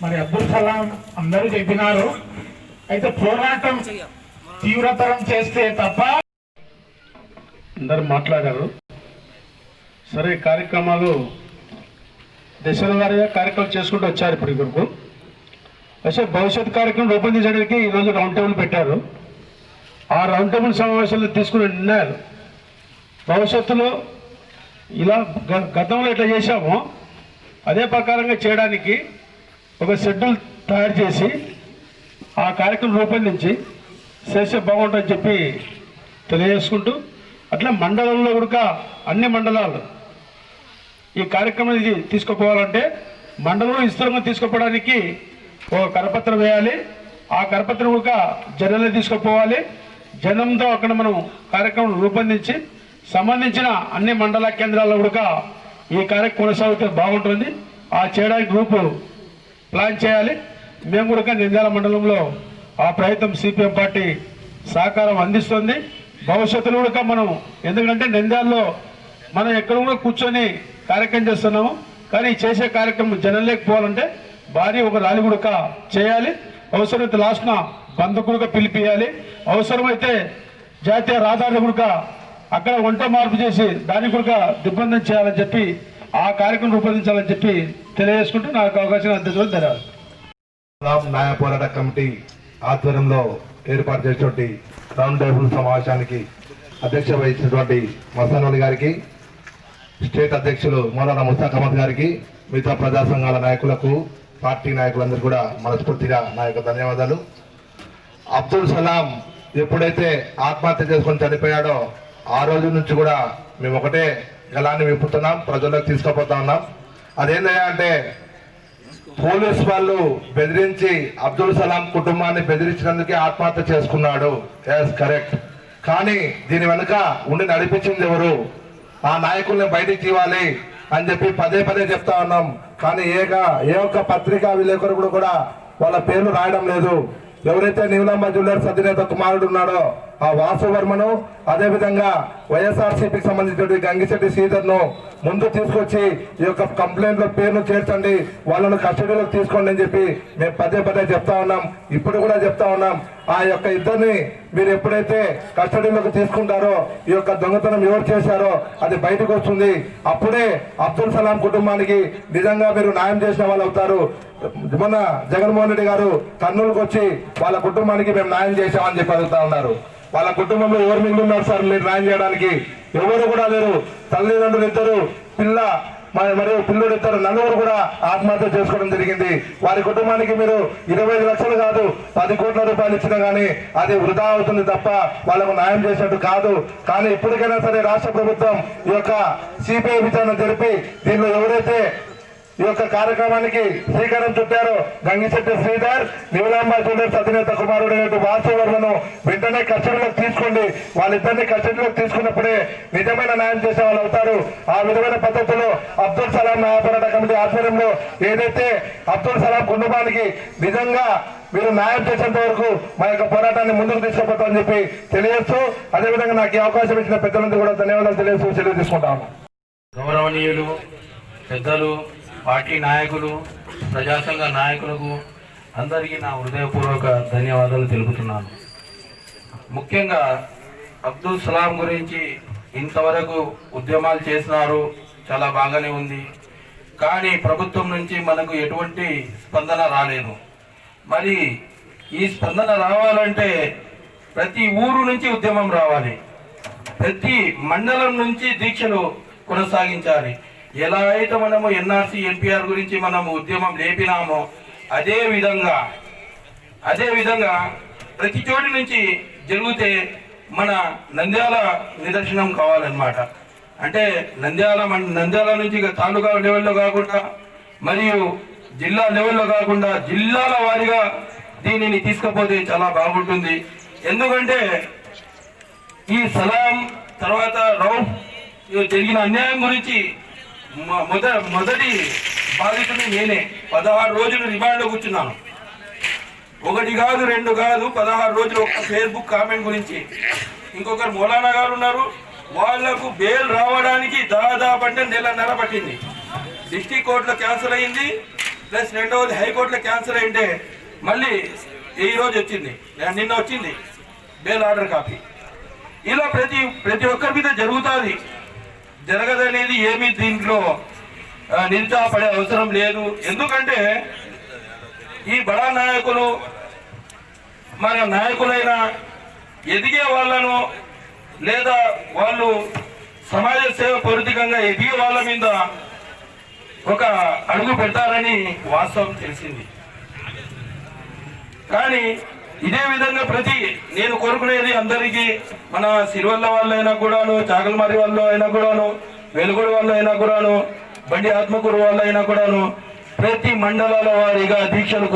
మరి అబ్దుల్ సలాం అందరూ చెప్పినారు, అయితే పోరాటం తీవ్రతరం చేస్తే తప్ప అందరు మాట్లాడారు. సరే, కార్యక్రమాలు దశల వారీగా కార్యక్రమం చేసుకుంటూ వచ్చారు ఇప్పుడు ఇక్కడకు. అయితే భవిష్యత్ కార్యక్రమం రూపొందించడానికి ఈరోజు రౌండ్ టేబుల్ పెట్టారు. ఆ రౌండ్ టేబుల్ సమావేశంలో తీసుకునే నిర్ణయాలు భవిష్యత్తులో ఇలా గతంలో ఎట్లా చేశామో అదే ప్రకారంగా చేయడానికి ఒక షెడ్యూల్ తయారు చేసి ఆ కార్యక్రమం రూపొందించి చేస్తే బాగుంటుందని చెప్పి తెలియజేసుకుంటూ, అట్లా మండలంలో కూడా అన్ని మండలాలు ఈ కార్యక్రమం ఇది తీసుకుపోవాలంటే మండలంలో విస్తృతంగా తీసుకుపోవడానికి ఒక కరపత్రం వేయాలి. ఆ కరపత్రం కూడా జనంలో తీసుకుపోవాలి. జనంతో అక్కడ మనం కార్యక్రమం రూపొందించి సంబంధించిన అన్ని మండల కేంద్రాల్లో కూడా ఈ కార్యక్రమం కొనసాగితే బాగుంటుంది. ఆ చేయడానికి గ్రూపు ప్లాన్ చేయాలి. మేము కూడా నంద్యాల మండలంలో ఆ ప్రయత్నం సిపిఎం పార్టీ సహకారం అందిస్తుంది. భవిష్యత్తులో కూడా మనం, ఎందుకంటే నంద్యాలలో మనం ఎక్కడ కూడా కూర్చొని కార్యక్రమం చేస్తున్నాము, కానీ చేసే కార్యక్రమం జనం లేకపోవాలంటే భారీ ఒక ర్యాలీ కూడా చేయాలి. అవసరమైతే లాస్ట్న బంద్ కూడా పిలిపియాలి. అవసరమైతే జాతీయ రహదారులు కూడా అక్కడ వంట మార్పు చేసి దానికి కూడా దిగ్బంధం చేయాలని చెప్పి ఆ కార్యక్రమం రూపొందించాలని చెప్పి తెలియజేసుకుంటూ నాకు అవకాశం అందించడం ధన్యవాదాలు. న్యాయ పోరాట కమిటీ ఆధ్వర్యంలో ఏర్పాటు చేసినటువంటి రౌండ్ టేబుల్ సమావేశానికి అధ్యక్షత వహించినటువంటి మస్తాన్ గారికి, స్టేట్ అధ్యక్షులు మౌలానా ముస్తాక్ అహ్మద్ గారికి, మిగతా ప్రజా సంఘాల నాయకులకు, పార్టీ నాయకులందరూ కూడా మనస్ఫూర్తిగా నా యొక్క ధన్యవాదాలు. అబ్దుల్ సలాం ఎప్పుడైతే ఆత్మహత్య చేసుకొని చనిపోయాడో ఆ రోజు నుంచి కూడా మేము ఒకటే గలాన్ని విప్పుతున్నాం, ప్రజల్లోకి తీసుకుపోతా ఉన్నాం. అదేంటంటే అంటే పోలీస్ వాళ్ళు బెదిరించి అబ్దుల్ సలాం కుటుంబాన్ని బెదిరించినందుకే ఆత్మహత్య చేసుకున్నాడు. Yes correct. కానీ దీని వెనుక ఉండి నడిపించింది ఎవరు? ఆ నాయకుల్ని బయటికి తీవాలి అని చెప్పి పదే పదే చెప్తా ఉన్నాం. కానీ ఏ ఒక్క పత్రికా విలేకరుడు కూడా వాళ్ళ పేర్లు రాయడం లేదు. ఎవరైతే నీలాంబ జ్యువెలర్స్ అధినేత కుమారుడు ఉన్నాడో ఆ వాసు వర్మను, అదేవిధంగా వైఎస్ఆర్సీపీకి సంబంధించిన గంగిశెట్టి శ్రీధర్ను ముందు తీసుకొచ్చి ఈ యొక్క కంప్లైంట్ లో పేరును చేర్చండి, వాళ్ళను కస్టడీలోకి తీసుకోండి అని చెప్పి మేము పదే పదే చెప్తా ఉన్నాం. ఇప్పుడు కూడా చెప్తా ఉన్నాం. ఆ యొక్క ఇద్దరిని మీరు ఎప్పుడైతే కస్టడీలోకి తీసుకుంటారో ఈ యొక్క దొంగతనం ఎవరు చేశారో అది బయటకు వస్తుంది. అప్పుడే అబ్దుల్ సలాం కుటుంబానికి నిజంగా మీరు న్యాయం చేసిన వాళ్ళు అవుతారు. మొన్న జగన్మోహన్ రెడ్డి గారు కర్నూలుకు వచ్చి వాళ్ళ కుటుంబానికి మేము న్యాయం చేశామని చెప్పి అడుగుతా ఉన్నారు. వాళ్ళ కుటుంబంలో ఎవరు మిగిలి ఉన్నారు సార్ మీరు న్యాయం చేయడానికి? ఎవరు కూడా లేరు. తల్లిదండ్రులు ఇద్దరు, మరియు పిల్లలు ఇద్దరు, నలుగురు కూడా ఆత్మహత్య చేసుకోవడం జరిగింది. వారి కుటుంబానికి మీరు 25 లక్షలు కాదు 10 కోట్ల రూపాయలు ఇచ్చినా కానీ అది వృధా అవుతుంది తప్ప వాళ్ళకు న్యాయం చేసినట్టు కాదు. కానీ ఇప్పటికైనా సరే రాష్ట్ర ప్రభుత్వం ఈ యొక్క సిబిఐ విచారణ జరిపి దీనిలో ఎవరైతే ఈ యొక్క కార్యక్రమానికి శ్రీకారం చుట్టారో గంగిశెట్టి శ్రీధర్, నీలాంబ జ్యువెలర్స్ అధినేత కుమారుడు వాసు వర్మను వెంటనే కస్టడీలోకి తీసుకోండి. వాళ్ళిద్దరిని కస్టడీలోకి తీసుకున్నప్పుడే నిజమైన న్యాయం చేసే వాళ్ళు అవుతారు. ఆ విధమైన పద్ధతిలో అబ్దుల్ సలాం న్యాయ పోరాట కమిటీ ఆధ్వర్యంలో ఏదైతే అబ్దుల్ సలాం కుటుంబానికి నిజంగా మీరు న్యాయం చేసేంత వరకు మా యొక్క పోరాటాన్ని ముందుకు తీసుకుపోతామని చెప్పి తెలియజేస్తూ, అదేవిధంగా నాకు ఈ అవకాశం ఇచ్చిన పెద్దలందరూ కూడా ధన్యవాదాలు తెలియజేస్తూ సెలవు తీసుకుంటాము. గౌరవనీయులు పెద్దలు, పార్టీ నాయకులు, ప్రజాసంఘ నాయకులకు అందరికీ నా హృదయపూర్వక ధన్యవాదాలు తెలుపుతున్నాను. ముఖ్యంగా అబ్దుల్ సలాం గురించి ఇంతవరకు ఉద్యమాలు చేసినారు, చాలా బాగానే ఉంది. కానీ ప్రభుత్వం నుంచి మనకు ఎటువంటి స్పందన రాలేదు. మరి ఈ స్పందన రావాలంటే ప్రతి ఊరు నుంచి ఉద్యమం రావాలి, ప్రతి మండలం నుంచి దీక్షలు కొనసాగించాలి. ఎలా అయితే మనము ఎన్ఆర్సీ ఎన్పిఆర్ గురించి మనము ఉద్యమం లేపినామో అదే విధంగా ప్రతి చోటి నుంచి జరిగితే మన నంద్యాల నిదర్శనం కావాలన్నమాట. అంటే నంద్యాల నుంచి తాలూకా లెవెల్లో కాకుండా మరియు జిల్లా లెవెల్లో కాకుండా జిల్లాల వారీగా దీనిని తీసుకపోతే చాలా బాగుంటుంది. ఎందుకంటే ఈ సలాం తర్వాత రౌఫ్ జరిగిన అన్యాయం గురించి మొదటి బాధితుడు నేనే. 16 రోజులు రిమాండ్లో కూర్చున్నాను. 1 కాదు 2 కాదు 16 రోజులు ఒక ఫేస్బుక్ కామెంట్ గురించి. ఇంకొకరు మౌలానా గారు ఉన్నారు, వాళ్లకు బెయిల్ రావడానికి దాదాపు అంటే 1.5 నెలలు పట్టింది. డిస్ట్రిక్ట్ కోర్టులో క్యాన్సిల్ అయింది, ప్లస్ రెండవది హైకోర్టులో క్యాన్సిల్ అయింటే మళ్ళీ ఈ రోజు వచ్చింది, నిన్న వచ్చింది బెయిల్ ఆర్డర్ కాపీ. ఇలా ప్రతి ఒక్కరి మీద జరుగుతుంది. జరగదనేది ఏమీ దీంట్లో నిరుత్సాహపడే అవసరం లేదు. ఎందుకంటే ఈ బడా నాయకులు మన నాయకులైన ఎదిగే వాళ్ళను లేదా వాళ్ళు సమాజ సేవ పూరితంగా ఎదిగే వాళ్ళ మీద ఒక అడుగు పెడతారని వాస్తవం తెలిసింది. కానీ ఇదే విధంగా నేను కోరుకునేది అందరికీ, మన సిరివల్ల వాళ్ళు అయినా కూడాను, చాగల్మారి వాళ్ళు అయినా కూడాను, వెలుగుడు వాళ్ళు అయినా కూడాను, బండి ఆత్మకూరు వాళ్ళు అయినా కూడాను, ప్రతి మండలాల వారీగా దీక్షలు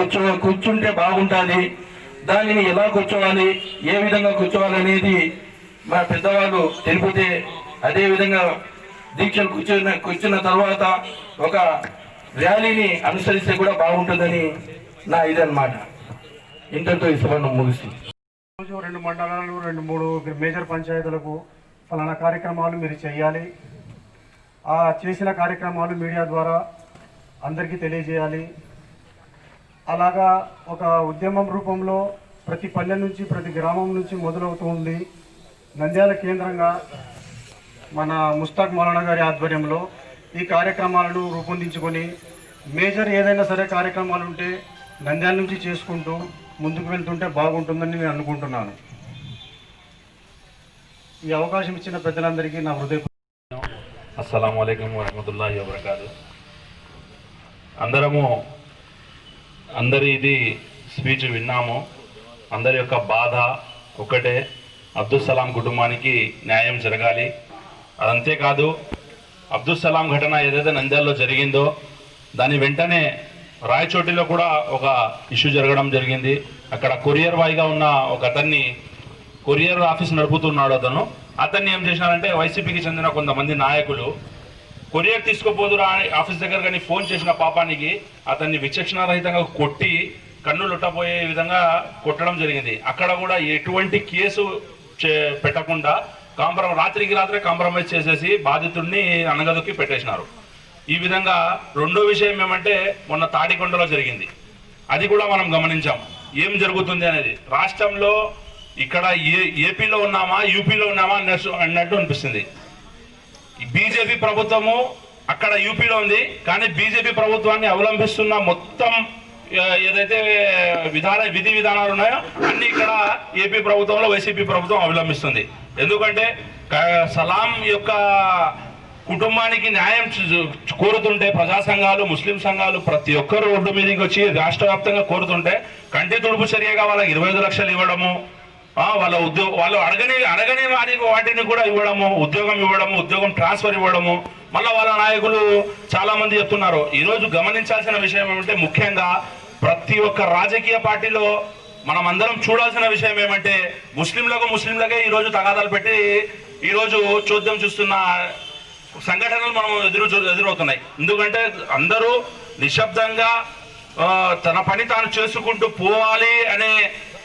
కూర్చుంటే బాగుంటుంది. దానిని ఎలా కూర్చోవాలి, ఏ విధంగా కూర్చోవాలి అనేది మా పెద్దవాళ్ళు తెలిపితే అదే విధంగా దీక్షలు కూర్చున్న తర్వాత ఒక ర్యాలీని అనుసరిస్తే కూడా బాగుంటుందని నా ఇదన్నమాట. ఇంతటితో ఈ సభను ముగిసి రోజు 2 మండలాలు 2-3 మేజర్ పంచాయతీలకు ఫలానా కార్యక్రమాలు మీరు చేయాలి, ఆ చేసిన కార్యక్రమాలు మీడియా ద్వారా అందరికీ తెలియజేయాలి. అలాగా ఒక ఉద్యమం రూపంలో ప్రతి పల్లె నుంచి ప్రతి గ్రామం నుంచి మొదలవుతుంది. నంద్యాల కేంద్రంగా మన ముస్తాక్ మౌలానా గారి ఆధ్వర్యంలో ఈ కార్యక్రమాలను రూపొందించుకొని మేజర్ ఏదైనా సరే కార్యక్రమాలు ఉంటే నంద్యాల నుంచి చేసుకుంటూ ముందుకు వెళ్తుంటే బాగుంటుందని నేను అనుకుంటున్నాను. ఈ అవకాశం ఇచ్చిన పెద్దలందరికీ నా హృదయ అస్సలాము అలైకుం వరహమతుల్లాహి వబరకాతు. అందరి ఇది స్పీచ్ విన్నాము. అందరి యొక్క బాధ ఒకటే, అబ్దుల్ సలాం కుటుంబానికి న్యాయం జరగాలి. అదంతేకాదు, అబ్దుల్ సలాం ఘటన ఏదైతే నంద్యాలలో జరిగిందో దాని వెంటనే రాయచోటిలో కూడా ఒక ఇష్యూ జరగడం జరిగింది. అక్కడ కొరియర్ బాయ్గా ఉన్న ఒక అతన్ని, కొరియర్ ఆఫీస్ నడుపుతున్నాడు అతన్ని ఏం చేసినారంటే వైసీపీకి చెందిన కొంతమంది నాయకులు కొరియర్ తీసుకోపోదురా ఆఫీస్ దగ్గర కానీ ఫోన్ చేసిన పాపానికి అతన్ని విచక్షణారహితంగా కొట్టి కన్ను లొట్టపోయే విధంగా కొట్టడం జరిగింది. అక్కడ కూడా ఎటువంటి కేసు పెట్టకుండా రాత్రికి రాత్రే కాంప్రమైజ్ చేసేసి బాధితుడిని అనగదొక్కి పెట్టేసినారు. ఈ విధంగా రెండో విషయం ఏమంటే మొన్న తాడికొండలో జరిగింది. అది కూడా మనం గమనించాం ఏం జరుగుతుంది అనేది. రాష్ట్రంలో ఇక్కడ ఏపీలో ఉన్నామా యూపీలో ఉన్నామా అన్నట్టు అనిపిస్తుంది. బీజేపీ ప్రభుత్వము అక్కడ యూపీలో ఉంది, కానీ బీజేపీ ప్రభుత్వాన్ని అవలంబిస్తున్న మొత్తం ఏదైతే విధి విధానాలు ఉన్నాయో అన్ని ఇక్కడ ఏపీ ప్రభుత్వంలో వైసీపీ ప్రభుత్వం అవలంబిస్తుంది. ఎందుకంటే సలాం యొక్క కుటుంబానికి న్యాయం కోరుతుంటే ప్రజా సంఘాలు, ముస్లిం సంఘాలు ప్రతి ఒక్కరు రోడ్డు మీదకి వచ్చి రాష్ట్ర వ్యాప్తంగా కోరుతుంటే కంటి తుడుపు చర్యగా వాళ్ళకి 25 లక్షలు ఇవ్వడము, వాళ్ళు అడగని వాటిని కూడా ఇవ్వడము, ఉద్యోగం ట్రాన్స్ఫర్ ఇవ్వడము. మళ్ళీ వాళ్ళ నాయకులు చాలా మంది చెప్తున్నారు. ఈరోజు గమనించాల్సిన విషయం ఏమంటే, ముఖ్యంగా ప్రతి ఒక్క రాజకీయ పార్టీలో మనం అందరం చూడాల్సిన విషయం ఏమంటే, ముస్లింలకే ఈరోజు తగాదాలు పెట్టి ఈరోజు చోద్యం చూస్తున్న సంఘటనలు మనం ఎదురవుతున్నాయి. ఎందుకంటే అందరూ నిశ్శబ్దంగా తన పని తాను చేసుకుంటూ పోవాలి అనే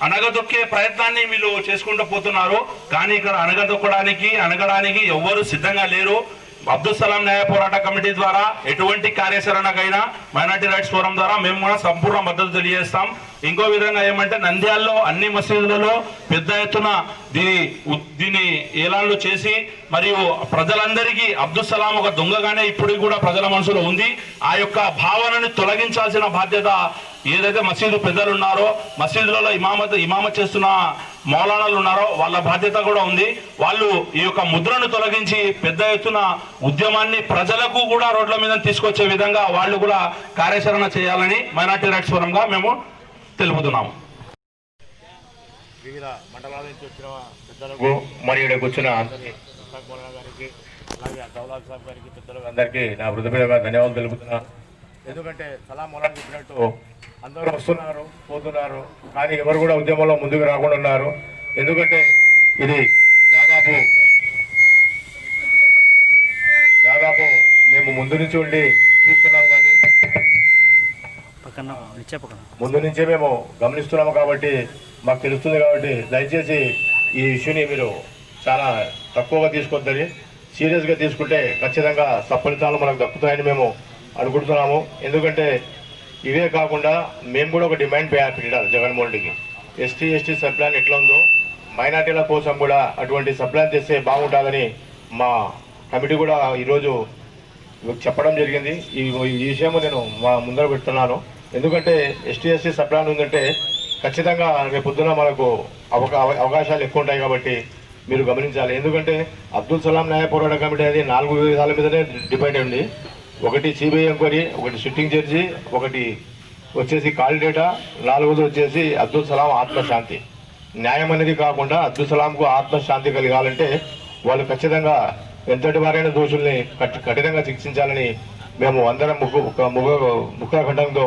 అనగదొక్కే ప్రయత్నాన్ని వీళ్ళు చేసుకుంటూ పోతున్నారు. కానీ ఇక్కడ అనగడానికి ఎవ్వరూ సిద్ధంగా లేరు. అబ్దుల్ సలాం న్యాయ పోరాట కమిటీ ద్వారా ఎటువంటి కార్యాచరణకైనా మైనార్టీ రైట్స్ ఫోరం ద్వారా మేము కూడా సంపూర్ణ మద్దతు తెలియజేస్తాం. ఇంకో విధంగా ఏమంటే, నంద్యాలలో అన్ని మసీదులలో పెద్ద ఎత్తున దీన్ని ఏలాన్లు చేసి మరియు ప్రజలందరికీ అబ్దుల్ సలాం ఒక దొంగగానే ఇప్పటికి కూడా ప్రజల మనసులో ఉంది. ఆ యొక్క భావనని తొలగించాల్సిన బాధ్యత ఏదైతే మసీదు పెద్దలు ఉన్నారో, మసీదులలో ఇమామత్ చేస్తున్న మౌలానాలు ఉన్నారో వాళ్ళ బాధ్యత కూడా ఉంది. వాళ్ళు ఈ యొక్క ముద్రను తొలగించి పెద్ద ఎత్తున ఉద్యమాన్ని ప్రజలకు కూడా రోడ్ల మీద తీసుకొచ్చే విధంగా వాళ్ళు కూడా కార్యాచరణ చేయాలని మైనార్టీ రైట్స్ ఫోరంగా మేము తెలుపుతున్నాము. వివిధ మండలాల నుంచి వచ్చిన పెద్దలకు మరియు ఇక్కడికి వచ్చిన గారికి, అలాగే దౌలాద్ సాబ్ గారికి, పెద్దలకు అందరికీ నా హృదయపూర్వక ధన్యవాదాలు తెలుపుతున్నాను. ఎందుకంటే సలాం మౌలానా చెప్పినట్టు అందరూ వస్తున్నారు, పోతున్నారు, కానీ ఎవరు కూడా ఉద్యమంలో ముందుకు రాకుండా ఉన్నారు. ఎందుకంటే ఇది దాదాపు మేము ముందు నుంచి ఉండి చూస్తున్నాం, కానీ ముందు నుంచే మేము గమనిస్తున్నాము కాబట్టి మాకు తెలుస్తుంది. కాబట్టి దయచేసి ఈ ఇష్యూని మీరు చాలా తక్కువగా తీసుకోవద్దని, సీరియస్గా తీసుకుంటే ఖచ్చితంగా సఫలితాలు మనకు దక్కుతాయని మేము అనుకుంటున్నాము. ఎందుకంటే ఇవే కాకుండా మేము కూడా ఒక డిమాండ్ పెట్టాలి జగన్మోహన్ రెడ్డికి. ఎస్టీ సబ్ ప్లాన్ ఎట్లా ఉందో మైనార్టీల కోసం కూడా అటువంటి సబ్ ప్లాన్ తెస్తే బాగుంటుందని మా కమిటీ కూడా ఈరోజు చెప్పడం జరిగింది. ఈ విషయము నేను మా ముందర పెడుతున్నాను. ఎందుకంటే ఎస్టీ సబ్ ప్లాన్ ఉందంటే ఖచ్చితంగా రేపు పొద్దున మనకు అవకాశాలు ఎక్కువ ఉంటాయి. కాబట్టి మీరు గమనించాలి. ఎందుకంటే అబ్దుల్ సలాం న్యాయ పోరాట కమిటీ అనేది 4 విధాల మీదనే డిపెండ్ ఉంది. ఒకటి సిబిఐ ఎంక్వైరీ, ఒకటి సిట్టింగ్ జడ్జి, ఒకటి వచ్చేసి కాల్ డేటా, 4వది వచ్చేసి అబ్దుల్ సలాం ఆత్మశాంతి. న్యాయం అనేది కాకుండా అబ్దుల్ సలాంకు ఆత్మశాంతి కలగాలంటే వాళ్ళు ఖచ్చితంగా ఎంతటి వారైన దోషుల్ని కఠినంగా శిక్షించాలని మేము అందరం ముఖాఖండంతో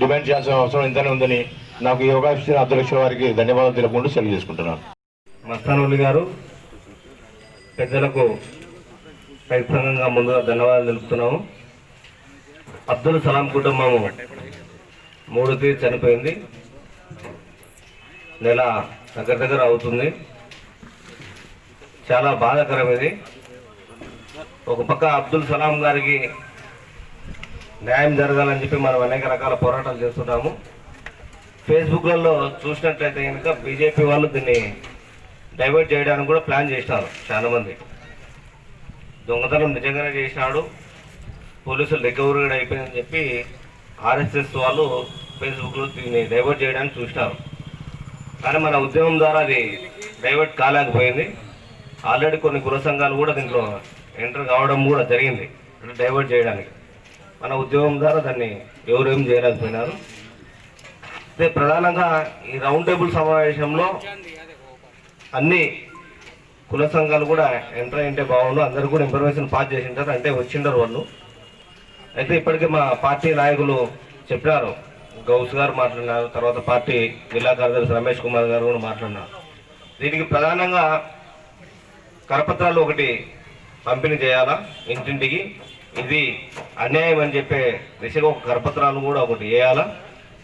డిమాండ్ చేయాల్సిన అవసరం ఎంతనే ఉందని నాకు ఈ అవకాశం ఇచ్చిన అధ్యక్షుల వారికి ధన్యవాదాలు తెలుపుకుంటూ సెలవు చేసుకుంటున్నాను. మస్తానోలి గారు పెద్దలకు ప్రత్యేకంగా ముందుగా ధన్యవాదాలు తెలుపుతున్నాము. అబ్దుల్ సలాం కుటుంబము 3 తేదీ చనిపోయింది. నెల దగ్గర అవుతుంది. చాలా బాధాకరం ఇది. ఒక పక్క అబ్దుల్ సలాం గారికి న్యాయం జరగాలని చెప్పి మనం అనేక రకాల పోరాటాలు చేస్తున్నాము. ఫేస్బుక్లలో చూసినట్లయితే కనుక బీజేపీ వాళ్ళు దీన్ని డైవర్ట్ చేయడానికి కూడా ప్లాన్ చేసినారు. చాలామంది దొంగతనం నిజంగానే చేసినాడు, పోలీసులు రికవరీ కూడా అయిపోయిందని చెప్పి ఆర్ఎస్ఎస్ వాళ్ళు ఫేస్బుక్లో దీన్ని డైవర్ట్ చేయడానికి చూసినారు. కానీ మన ఉద్యమం ద్వారా అది డైవర్ట్ కాలేకపోయింది. ఆల్రెడీ కొన్ని కుల సంఘాలు కూడా దీంట్లో ఎంటర్ కావడం కూడా జరిగింది, డైవర్ట్ చేయడానికి. మన ఉద్యమం ద్వారా దాన్ని ఎవరేం చేయలేకపోయినారు. అదే ప్రధానంగా ఈ రౌండ్ టేబుల్ సమావేశంలో అన్ని కుల సంఘాలు కూడా ఎంటర్ అయింటే బాగుండు. అందరూ కూడా ఇన్ఫర్మేషన్ పాస్ చేసింటారు, అంటే వచ్చింటారు వాళ్ళు. అయితే ఇప్పటికే మా పార్టీ నాయకులు చెప్పినారు, గౌస్ గారు మాట్లాడినారు, తర్వాత పార్టీ జిల్లా కార్యదర్శి రమేష్ కుమార్ గారు కూడా మాట్లాడినారు. దీనికి ప్రధానంగా కరపత్రాలు ఒకటి పంపిణీ చేయాలా ఇంటింటికి, ఇది అన్యాయం అని చెప్పే దిశగా ఒక కరపత్రాలు కూడా ఒకటి వేయాలా.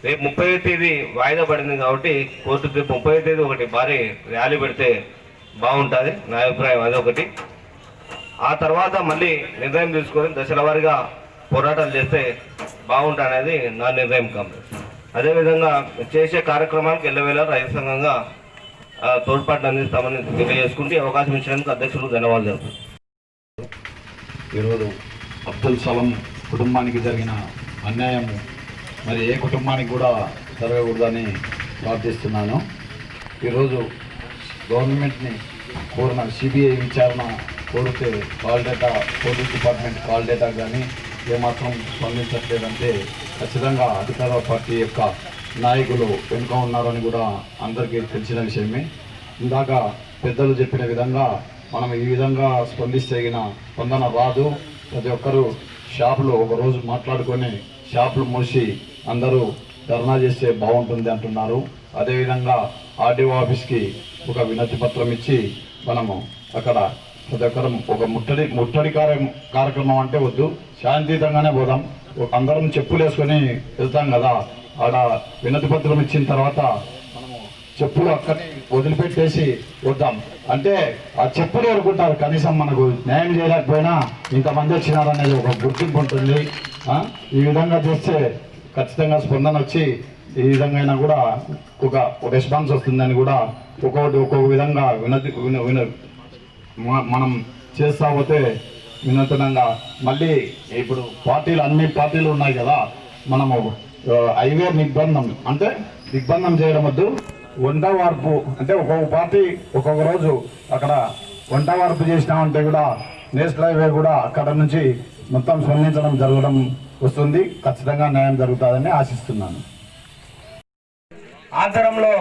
రేపు 30వ తేదీ వాయిదా పడింది కాబట్టి కోర్టు 30వ తేదీ ఒకటి భారీ ర్యాలీ పెడితే బాగుంటుంది, నా అభిప్రాయం అదొకటి. ఆ తర్వాత మళ్ళీ నిర్ణయం తీసుకొని దశల వారీగా పోరాటాలు చేస్తే బాగుంటుంది అనేది నా నిర్ణయం కాంగ్రెస్. అదేవిధంగా చేసే కార్యక్రమానికి ఎల్లవేళ రైతు సంఘంగా తోడ్పాటును అందిస్తామని తెలియజేసుకుంటే అవకాశం ఇచ్చినందుకు అధ్యక్షులకు ధన్యవాదాలు తెలుపుతున్నాను. ఈరోజు అబ్దుల్ సలాం కుటుంబానికి జరిగిన అన్యాయం మరి ఏ కుటుంబానికి కూడా జరగకూడదని ప్రార్థిస్తున్నాను. ఈరోజు గవర్నమెంట్ని కోరిన సిబిఐ విచారణ కోరితే call data, police department call data కానీ ఏమాత్రం స్పందించట్లేదంటే ఖచ్చితంగా అధికార పార్టీ యొక్క నాయకులు వెనుక ఉన్నారని కూడా అందరికీ తెలిసిన విషయమే. ఇందాక పెద్దలు చెప్పిన విధంగా మనం ఈ విధంగా స్పందిస్తేగిన స్పందన రాదు. ప్రతి ఒక్కరూ షాపులు ఒకరోజు మాట్లాడుకొని షాపులు మూసి అందరూ ధర్నా చేస్తే బాగుంటుంది అంటున్నారు. అదేవిధంగా ఆర్డీఓ ఆఫీస్కి ఒక వినతి పత్రం ఇచ్చి మనము అక్కడ ప్రతి ఒక్కరు ఒక ముట్టడి కార్యక్రమం అంటే వద్దు, శాంతియుతంగానే పోదాం. అందరం చెప్పులు వేసుకొని వెళ్తాం కదా, ఆడ వినతి పత్రం ఇచ్చిన తర్వాత మనము చెప్పులు అక్కడ వదిలిపెట్టేసి వద్దాం అంటే ఆ చెప్పులు ఎదుర్కొంటారు. కనీసం మనకు న్యాయం చేయలేకపోయినా ఇంతమంది వచ్చినారనేది ఒక గుర్తింపు ఉంటుంది. ఈ విధంగా చేస్తే ఖచ్చితంగా స్పందన వచ్చి ఈ విధంగా అయినా కూడా ఒక రెస్పాన్స్ వస్తుందని కూడా ఒక్కొక్క విధంగా మనం చేస్తా పోతే వినూతనంగా మళ్ళీ ఇప్పుడు అన్ని పార్టీలు ఉన్నాయి కదా, మనము హైవే దిగ్బంధం చేయడం వద్దు. వంట వార్పు అంటే ఒక్కొక్క పార్టీ ఒక్కొక్క రోజు అక్కడ వంట వార్పు చేసినామంటే కూడా నేషనల్ హైవే కూడా అక్కడ నుంచి మొత్తం స్పందించడం జరగడం వస్తుంది. ఖచ్చితంగా న్యాయం జరుగుతుందని ఆశిస్తున్నాను. ఆంధ్రంలో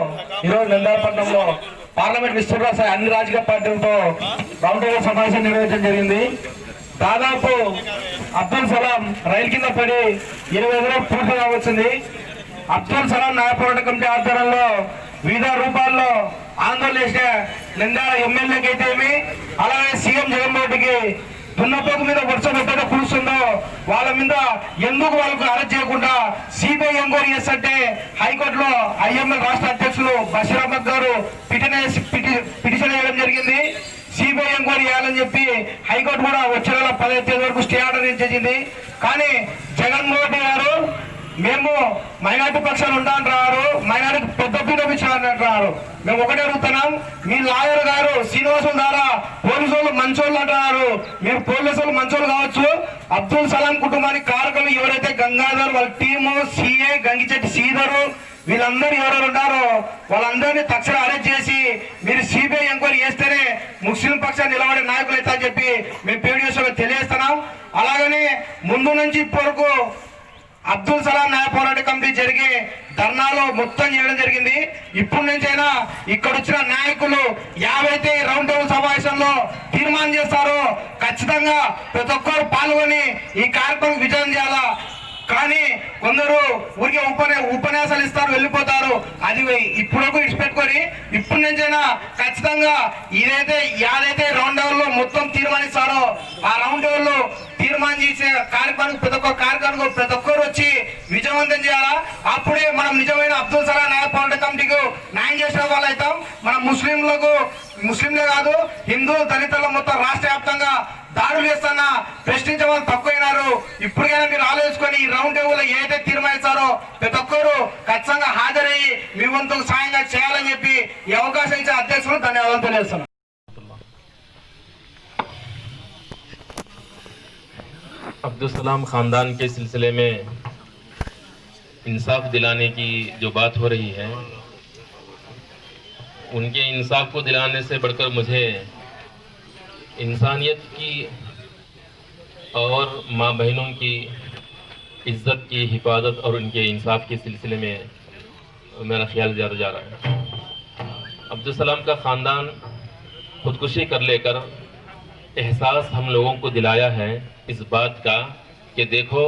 ఈరోజు నెల్లారపట్నంలో పార్లమెంట్ విస్తృత స్థాయి అన్ని రాజకీయ పార్టీలతో రౌండ్ టేబుల్ సమావేశం నిర్వహించడం జరిగింది. దాదాపు అబ్దుల్ సలాం రైలు కింద పడి 20 రోజులు పూర్తిగా వచ్చింది. అబ్దుల్ సలాం న్యాయ పోరాట కమిటీ ఆధ్వర్యంలో వివిధ రూపాల్లో ఆందోళన చేసిన నంద్యాల ఎమ్మెల్యేకి అయితే అలాగే సీఎం జగన్మోహన్ రెడ్డికి దున్నపోతు మీద వర్షం ఎక్కడ కురుస్తుందో వాళ్ళ మీద ఎందుకు వాళ్ళకు అరెస్ట్ చేయకుండా సిబిఐ ఎంక్వైరీ చేస్తుంటే హైకోర్టులో ఐఎంఎల్ రాష్ట్ర అధ్యక్షులు బషీర్ అహ్మద్ గారు పిటిషన్ వేయడం జరిగింది. సిబిఐ ఎంక్వైరీ చేయాలని చెప్పి హైకోర్టు కూడా వచ్చే నెల 15 తేదీ వరకు స్టే ఆర్డర్ ఇచ్చేసింది. కానీ జగన్మోహన్ రెడ్డి గారు మేము మైనార్టీ పక్షాలు ఉంటానంటున్నారు, మైనార్టీ పెద్ద పీట ఇచ్చారంటున్నారు. మేము ఒకటే అడుగుతున్నాం, మీ లాయర్ గారు శ్రీనివాసం ద్వారా పోలీసు వాళ్ళు మంచోళ్ళు అంటున్నారు. మీరు పోలీసు వాళ్ళు మంచోళ్ళు కావచ్చు, అబ్దుల్ సలాం కుటుంబానికి కారకులు ఎవరైతే గంగాధర్ వాళ్ళ టీము, సిఐ గంగిచెట్టి శ్రీధరు వీళ్ళందరూ ఎవరెవరు ఉన్నారో వాళ్ళందరినీ తక్షణ అరెస్ట్ చేసి మీరు సిబిఐ ఎంక్వైరీ చేస్తేనే ముస్లిం పక్షాన్ని నిలబడే నాయకులు అయితే అని చెప్పి మేము పీడిఎస్లో తెలియజేస్తున్నాం. అలాగనే ముందు నుంచి ఇప్పటివరకు అబ్దుల్ సలాం న్యాయ పోరాట కమిటీ జరిగే ధర్నాలు మొత్తం చేయడం జరిగింది. ఇప్పటి నుంచైనా ఇక్కడ వచ్చిన నాయకులు యావైతే రౌండ్ టేబుల్ సమావేశంలో తీర్మానం చేస్తారో ఖచ్చితంగా ప్రతి ఒక్కరు పాల్గొని ఈ కార్యక్రమం విజయం చేయాలా. కానీ కొందరు ఊరికే ఉపన్యాసాలు ఇస్తారు, వెళ్ళిపోతారు. అది ఇప్పుడు ఇచ్చిపెట్టుకొని ఇప్పటి నుంచైనా ఖచ్చితంగా యాదైతే రౌండ్ టేబుల్ లో మొత్తం తీర్మానిస్తారో ఆ రౌండ్ టేబుల్ లో తీర్మానం చేసే కార్యక్రమానికి ప్రతి ఒక్కరు వచ్చి విజయవంతం చేయాలా. అప్పుడే మనం నిజమైన అబ్దుల్ సలాం న్యాయ పోరాట కమిటీకి న్యాయం చేసిన వాళ్ళు అవుతాం. మన ముస్లింలే కాదు, హిందూ దళితుల మొత్తం రాష్ట్ర వ్యాప్తంగా దాడులు చేస్తున్నా ప్రశ్నించే వాళ్ళు తక్కువైనారు. ఇప్పటికైనా మీరు ఆలోచించుకొని ఈ రౌండ్ టేబుల్ లో ఏదైతే తీర్మానిస్తారో ప్రతి ఒక్కరు ఖచ్చితంగా హాజరయ్యి మీ వంతుకు సాయంగా చేయాలని చెప్పి ఈ అవకాశం ఇచ్చే అధ్యక్షులు ధన్యవాదాలు తెలియజేస్తున్నాను. अब्दुल सलाम ख़ानदान के सिलसिले में इंसाफ दिलाने की जो बात हो रही है, उनके इंसाफ को दिलाने से बढ़कर मुझे इंसानियत की और माँ बहनों की इज़्ज़त की हिफाजत और उनके इंसाफ के सिलसिले में मेरा ख्याल ज़्यादा जा रहा है। अब्दुल सलाम का ख़ानदान खुदकुशी कर लेकर एहसास हम लोगों को दिलाया है इस बात का कि देखो,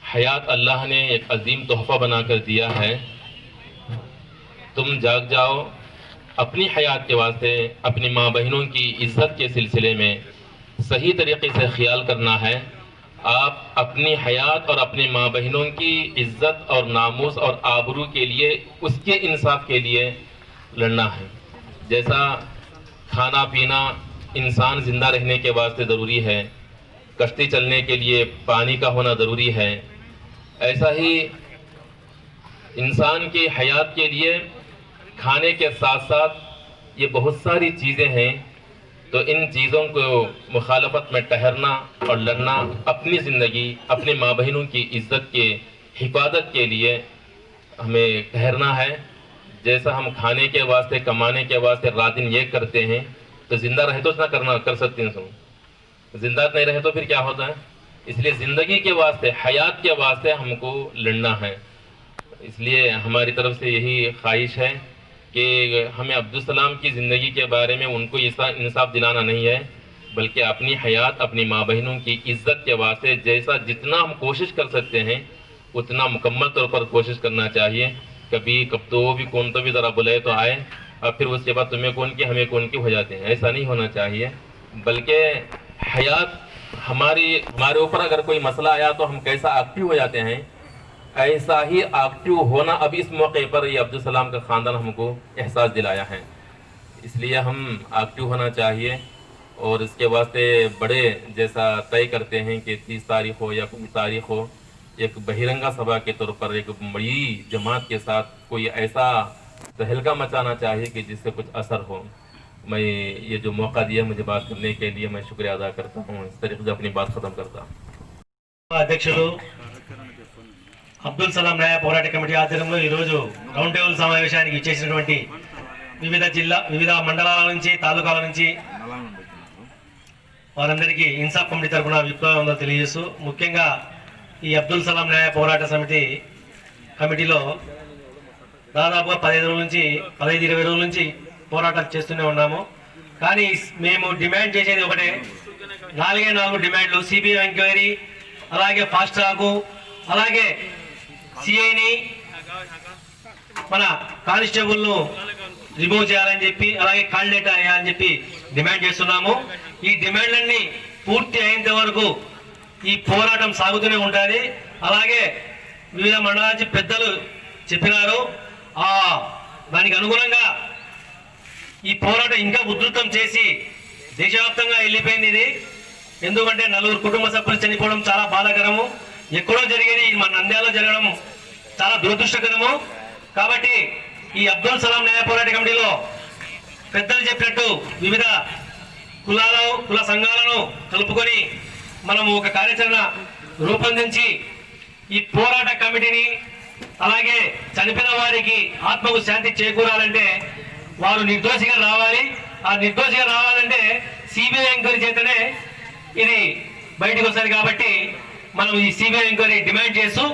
हयात अल्लाह ने एक अजीम तोहफ़ा बनाकर दिया है। तुम जाग जाओ, अपनी हयात के वास्ते अपनी माँ बहनों की इज़्ज़त के सिलसिले में सही तरीके से ख्याल करना है। आप अपनी हयात और अपनी माँ बहनों की इज़्ज़त और नामूस और आबरू के लिए, उसके इंसाफ के लिए लड़ना है। जैसा खाना पीना इंसान ज़िंदा रहने के वास्ते ज़रूरी है, कश्ती चलने के लिए पानी का होना ज़रूरी है, ऐसा ही इंसान की हयात के लिए खाने के साथ साथ ये बहुत सारी चीज़ें हैं। तो इन चीज़ों को मुखालफत में ठहरना और लड़ना, अपनी ज़िंदगी अपने माँ बहनों की इज़्ज़त के हिफाजत के लिए हमें ठहरना है। जैसा हम खाने के वास्ते कमाने के वास्ते रात दिन ये करते हैं, तो ज़िंदा रहे तो ना कर सकते हैं, ज़िंदा नहीं रहे तो फिर क्या होता है। इसलिए ज़िंदगी के वास्ते, हयात के वास्ते हमको लड़ना है। इसलिए हमारी तरफ से यही ख्वाहिश है कि हमें अब्दुल सलाम की ज़िंदगी के बारे में उनको इंसाफ दिलाना नहीं है, बल्कि अपनी हयात अपनी माँ बहनों की इज़्ज़त के वास्ते जैसा जितना हम कोशिश कर सकते हैं उतना मुकम्मल तौर पर कोशिश करना चाहिए। कभी कब तो वो भी कौन तो भी ज़रा बुलाए तो आए और फिर उसके बाद तुम्हें कौन की हमें कौन की हो जाते हैं, ऐसा नहीं होना चाहिए। बल्कि हयात हमारे ऊपर अगर कोई मसला आया तो हम कैसा एक्टिव हो जाते हैं, ऐसा ही एक्टिव होना अब इस मौके पर ये अब्दुल सलाम का ख़ानदान हमको एहसास दिलाया है। इसलिए हम एक्टिव होना चाहिए और इसके वास्ते बड़े जैसा तय करते हैं कि 30 तारीख हो या कोई तारीख हो, एक बहिरंगा सभा के तौर पर एक बड़ी जमात के साथ कोई ऐसा तहलका मचाना चाहिए कि जिससे कुछ असर हो। मैं ये जो मौका दिया मुझे बात करने के लिए मैं शुक्रिया अदा करता हूँ। इस तरीके से अपनी बात ख़त्म करता हूँ। అధ్యక్షులు అబ్దుల్ సలాం న్యాయ పోరాట కమిటీ ఆధ్వర్యంలో ఈరోజు రౌండ్ టేబుల్ సమావేశానికి ఇచ్చేసినటువంటి వివిధ మండలాల నుంచి తాలూకాల నుంచి వారందరికీ ఇన్సాఫ్ కమిటీ తరఫున విప్లవం తెలియజేస్తూ, ముఖ్యంగా ఈ అబ్దుల్ సలాం న్యాయ పోరాట కమిటీలో దాదాపుగా 15-20 రోజుల నుంచి పోరాటాలు చేస్తూనే ఉన్నాము. కానీ మేము డిమాండ్ చేసేది ఒకటే, 4 డిమాండ్లు: సిబిఐ ఎంక్వైరీ, అలాగే ఫాస్ట్ ట్రాక్, అలాగే సిఐని మన కానిస్టేబుల్ను రిమూవ్ చేయాలని చెప్పి, అలాగే కాల్ డేటా వేయాలని చెప్పి డిమాండ్ చేస్తున్నాము. ఈ డిమాండ్లన్నీ పూర్తి అయ్యేంత వరకు ఈ పోరాటం సాగుతూనే ఉంటుంది. అలాగే వివిధ మండలాల నుంచి పెద్దలు చెప్పినారు, దానికి అనుగుణంగా ఈ పోరాటం ఇంకా ఉధృతం చేసి దేశవ్యాప్తంగా వెళ్ళిపోయింది ఇది. ఎందుకంటే 4 కుటుంబ సభ్యులు చనిపోవడం చాలా బాధాకరము, ఎక్కడో జరిగేది మన నంద్యాలలో జరగడం చాలా దురదృష్టకరము. కాబట్టి ఈ అబ్దుల్ సలాం న్యాయ పోరాట కమిటీలో పెద్దలు చెప్పినట్టు వివిధ కుల సంఘాలను కలుపుకొని మనము ఒక కార్యాచరణ రూపొందించి ఈ పోరాట కమిటీని, అలాగే చనిపోయిన వారికి ఆత్మకు శాంతి చేకూరాలంటే వారు నిర్దోషిగా రావాలి. ఆ నిర్దోషిగా రావాలంటే సిబిఐ ఎంక్వైరీ చేతనే ఇది బయటకు వస్తుంది. కాబట్టి మనం ఈ సిబిఐ ఎంక్వైరీ డిమాండ్ చేస్తూ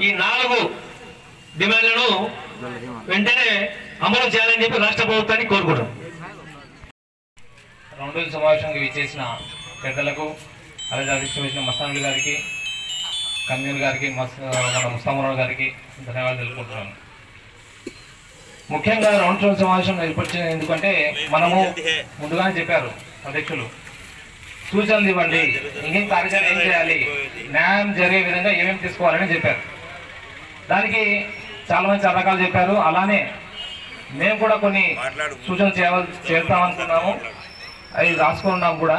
ఈ 4 డిమాండ్లను వెంటనే అమలు చేయాలని చెప్పి రాష్ట్ర ప్రభుత్వాన్ని కోరుకుంటాం. 2 రోజుల సమావేశానికి విచ్చేసిన పెద్దలకు, అలాగే అధ్యక్షుడు వచ్చిన మస్తానుల్ గారికి, కన్వీనర్ గారికి, మన ముస్తామరావు గారికి ధన్యవాదాలు తెలుపుకుంటున్నాను. ముఖ్యంగా 2 రోజుల సమావేశం ఏర్పరిచిన ఎందుకంటే మనము ముందుగానే చెప్పారు అధ్యక్షులు, సూచనలు ఇవ్వండి, ఇంకేం కార్యాచరణ ఏం చేయాలి, న్యాయం జరిగే విధంగా ఏమేమి తీసుకోవాలని చెప్పారు. దానికి చాలా మంది చాలా రకాలు చెప్పారు. అలానే మేము కూడా కొన్ని సూచనలు చేస్తామనుకున్నాము, అవి రాసుకున్నాము కూడా.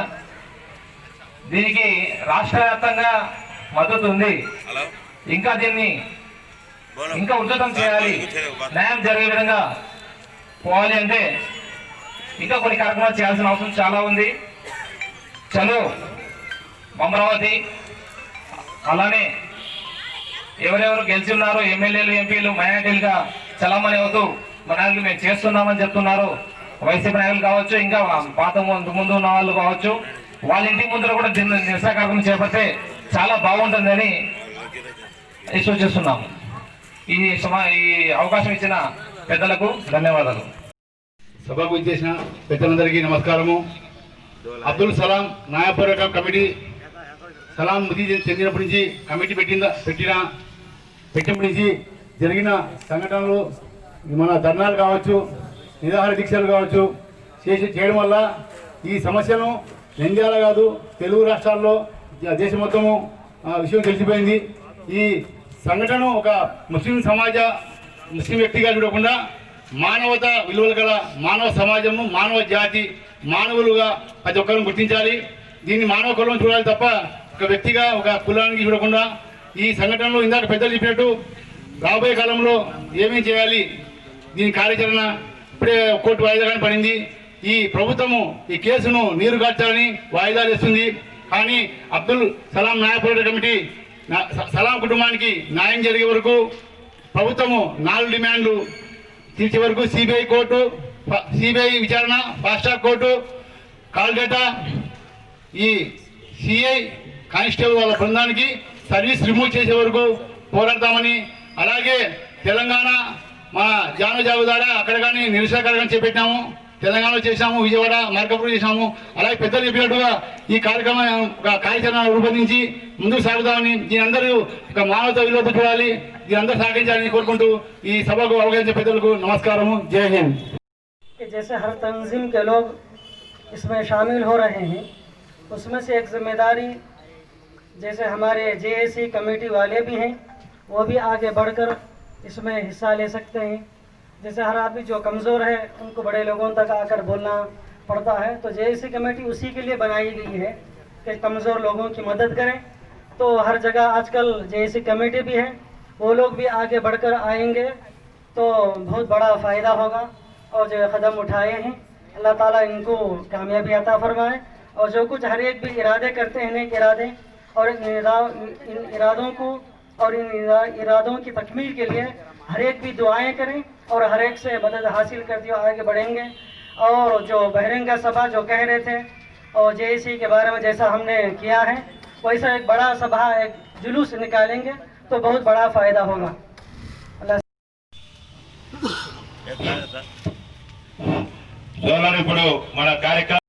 దీనికి రాష్ట్ర వ్యాప్తంగా మద్దతు ఉంది. ఇంకా దీన్ని ఇంకా ఉద్ధృతం చేయాలి, న్యాయం జరిగే విధంగా పోవాలి అంటే ఇంకా కొన్ని కార్యక్రమాలు చేయాల్సిన అవసరం చాలా ఉంది. చలో అమరావతి, అలానే ఎవరెవరు గెలిచి ఉన్నారో ఎమ్మెల్యేలు, ఎంపీలు, మైనార్టీలుగా చలామణి అవుతూ మన నాయకులు మేము చేస్తున్నామని చెప్తున్నారు. వైసీపీ నాయకులు కావచ్చు, ఇంకా పాత ముందు ఉన్న వాళ్ళు కావచ్చు, వాళ్ళ ఇంటి ముందర కూడా నిరసన కార్యక్రమం చేపడితే చాలా బాగుంటుందని సూచిస్తున్నాము. ఈ అవకాశం ఇచ్చిన పెద్దలకు ధన్యవాదాలు. సభకు ఇచ్చేసిన పెద్దలందరికీ నమస్కారము. అబ్దుల్ సలాం న్యాయపూర్వక కమిటీ సలాం మృతి చెందినప్పటి నుంచి కమిటీ పెట్టినప్పటి నుంచి జరిగిన సంఘటనలు, మన ధర్నాలు కావచ్చు, నిరాహార దీక్షలు కావచ్చు చేయడం వల్ల ఈ సమస్యను నంద్యాల కాదు తెలుగు రాష్ట్రాల్లో దేశం మొత్తము విషయం తెలిసిపోయింది. ఈ సంఘటన ఒక ముస్లిం వ్యక్తిగా చూడకుండా మానవత విలువలు గల మానవ సమాజము, మానవ జాతి, మానవులుగా ప్రతి ఒక్కరిని గుర్తించాలి. దీన్ని మానవ కులం చూడాలి తప్ప ఒక వ్యక్తిగా, ఒక కులానికి చూడకుండా ఈ సంఘటనలో ఇందాక పెద్దలు చెప్పినట్టు రాబోయే కాలంలో ఏమేమి చేయాలి, దీని కార్యాచరణ ఇప్పుడే కోర్టు వాయిదా పడింది. ఈ ప్రభుత్వము ఈ కేసును నీరు కార్చాలని వాయిదాలు ఇస్తుంది. కానీ అబ్దుల్ సలాం న్యాయపూర్వక కమిటీ సలాం కుటుంబానికి న్యాయం జరిగే వరకు ప్రభుత్వము 4 డిమాండ్లు తీర్చే వరకు సిబిఐ విచారణ, fast track court, call data, ఈ సిఐ కానిస్టేబుల్ వాళ్ళ బృందానికి సర్వీస్ రిమూవ్ చేసే వరకు పోరాడతామని, అలాగే తెలంగాణ మా జాను ద్వారా అక్కడ కానీ నిరసన కార్యక్రమం చేపట్టినాము. తెలంగాణలో చేశాము, విజయవాడ, మార్కాపురం చేశాము. అలాగే పెద్దలు చెప్పినట్టుగా ఈ కార్యాచరణ రూపొందించి ముందుకు సాగుతామని, దీని అందరూ ఒక మానవత విలువతో చూడాలి, దీని అందరూ సహకరించాలని కోరుకుంటూ ఈ సభకు అవగాహించే పెద్దలకు నమస్కారము. జై హింద్. जैसे हर तंजीम के लोग इसमें शामिल हो रहे हैं, उसमें से एक जिम्मेदारी जैसे हमारे जेएसी कमेटी वाले भी हैं, वो भी आगे बढ़कर इसमें हिस्सा ले सकते हैं. जैसे हर आदमी जो कमज़ोर है उनको बड़े लोगों तक आकर बोलना पड़ता है, तो जेएसी कमेटी उसी के लिए बनाई गई है कि कमज़ोर लोगों की मदद करें. तो हर जगह आजकल जेएसी कमेटी भी है, वो लोग भी आगे बढ़कर आएंगे तो बहुत बड़ा फ़ायदा होगा. और जो कदम उठाए हैं अल्लाह ताला इनको कामयाबी अता फरमाए. और जो कुछ हर एक भी इरादे करते हैं, नेक इरादे, और इन इरादों को और इन इरादों की तकमील के लिए हर एक भी दुआएं करें और हर एक से मदद हासिल करते हुए आगे बढ़ेंगे. और जो बहरंगा सभा जो कह रहे थे और जेएसी के बारे में जैसा हमने किया है, वैसा एक बड़ा सभा, एक जुलूस निकालेंगे तो बहुत बड़ा फ़ायदा होगा. ఇప్పుడు మన కార్యక్రమం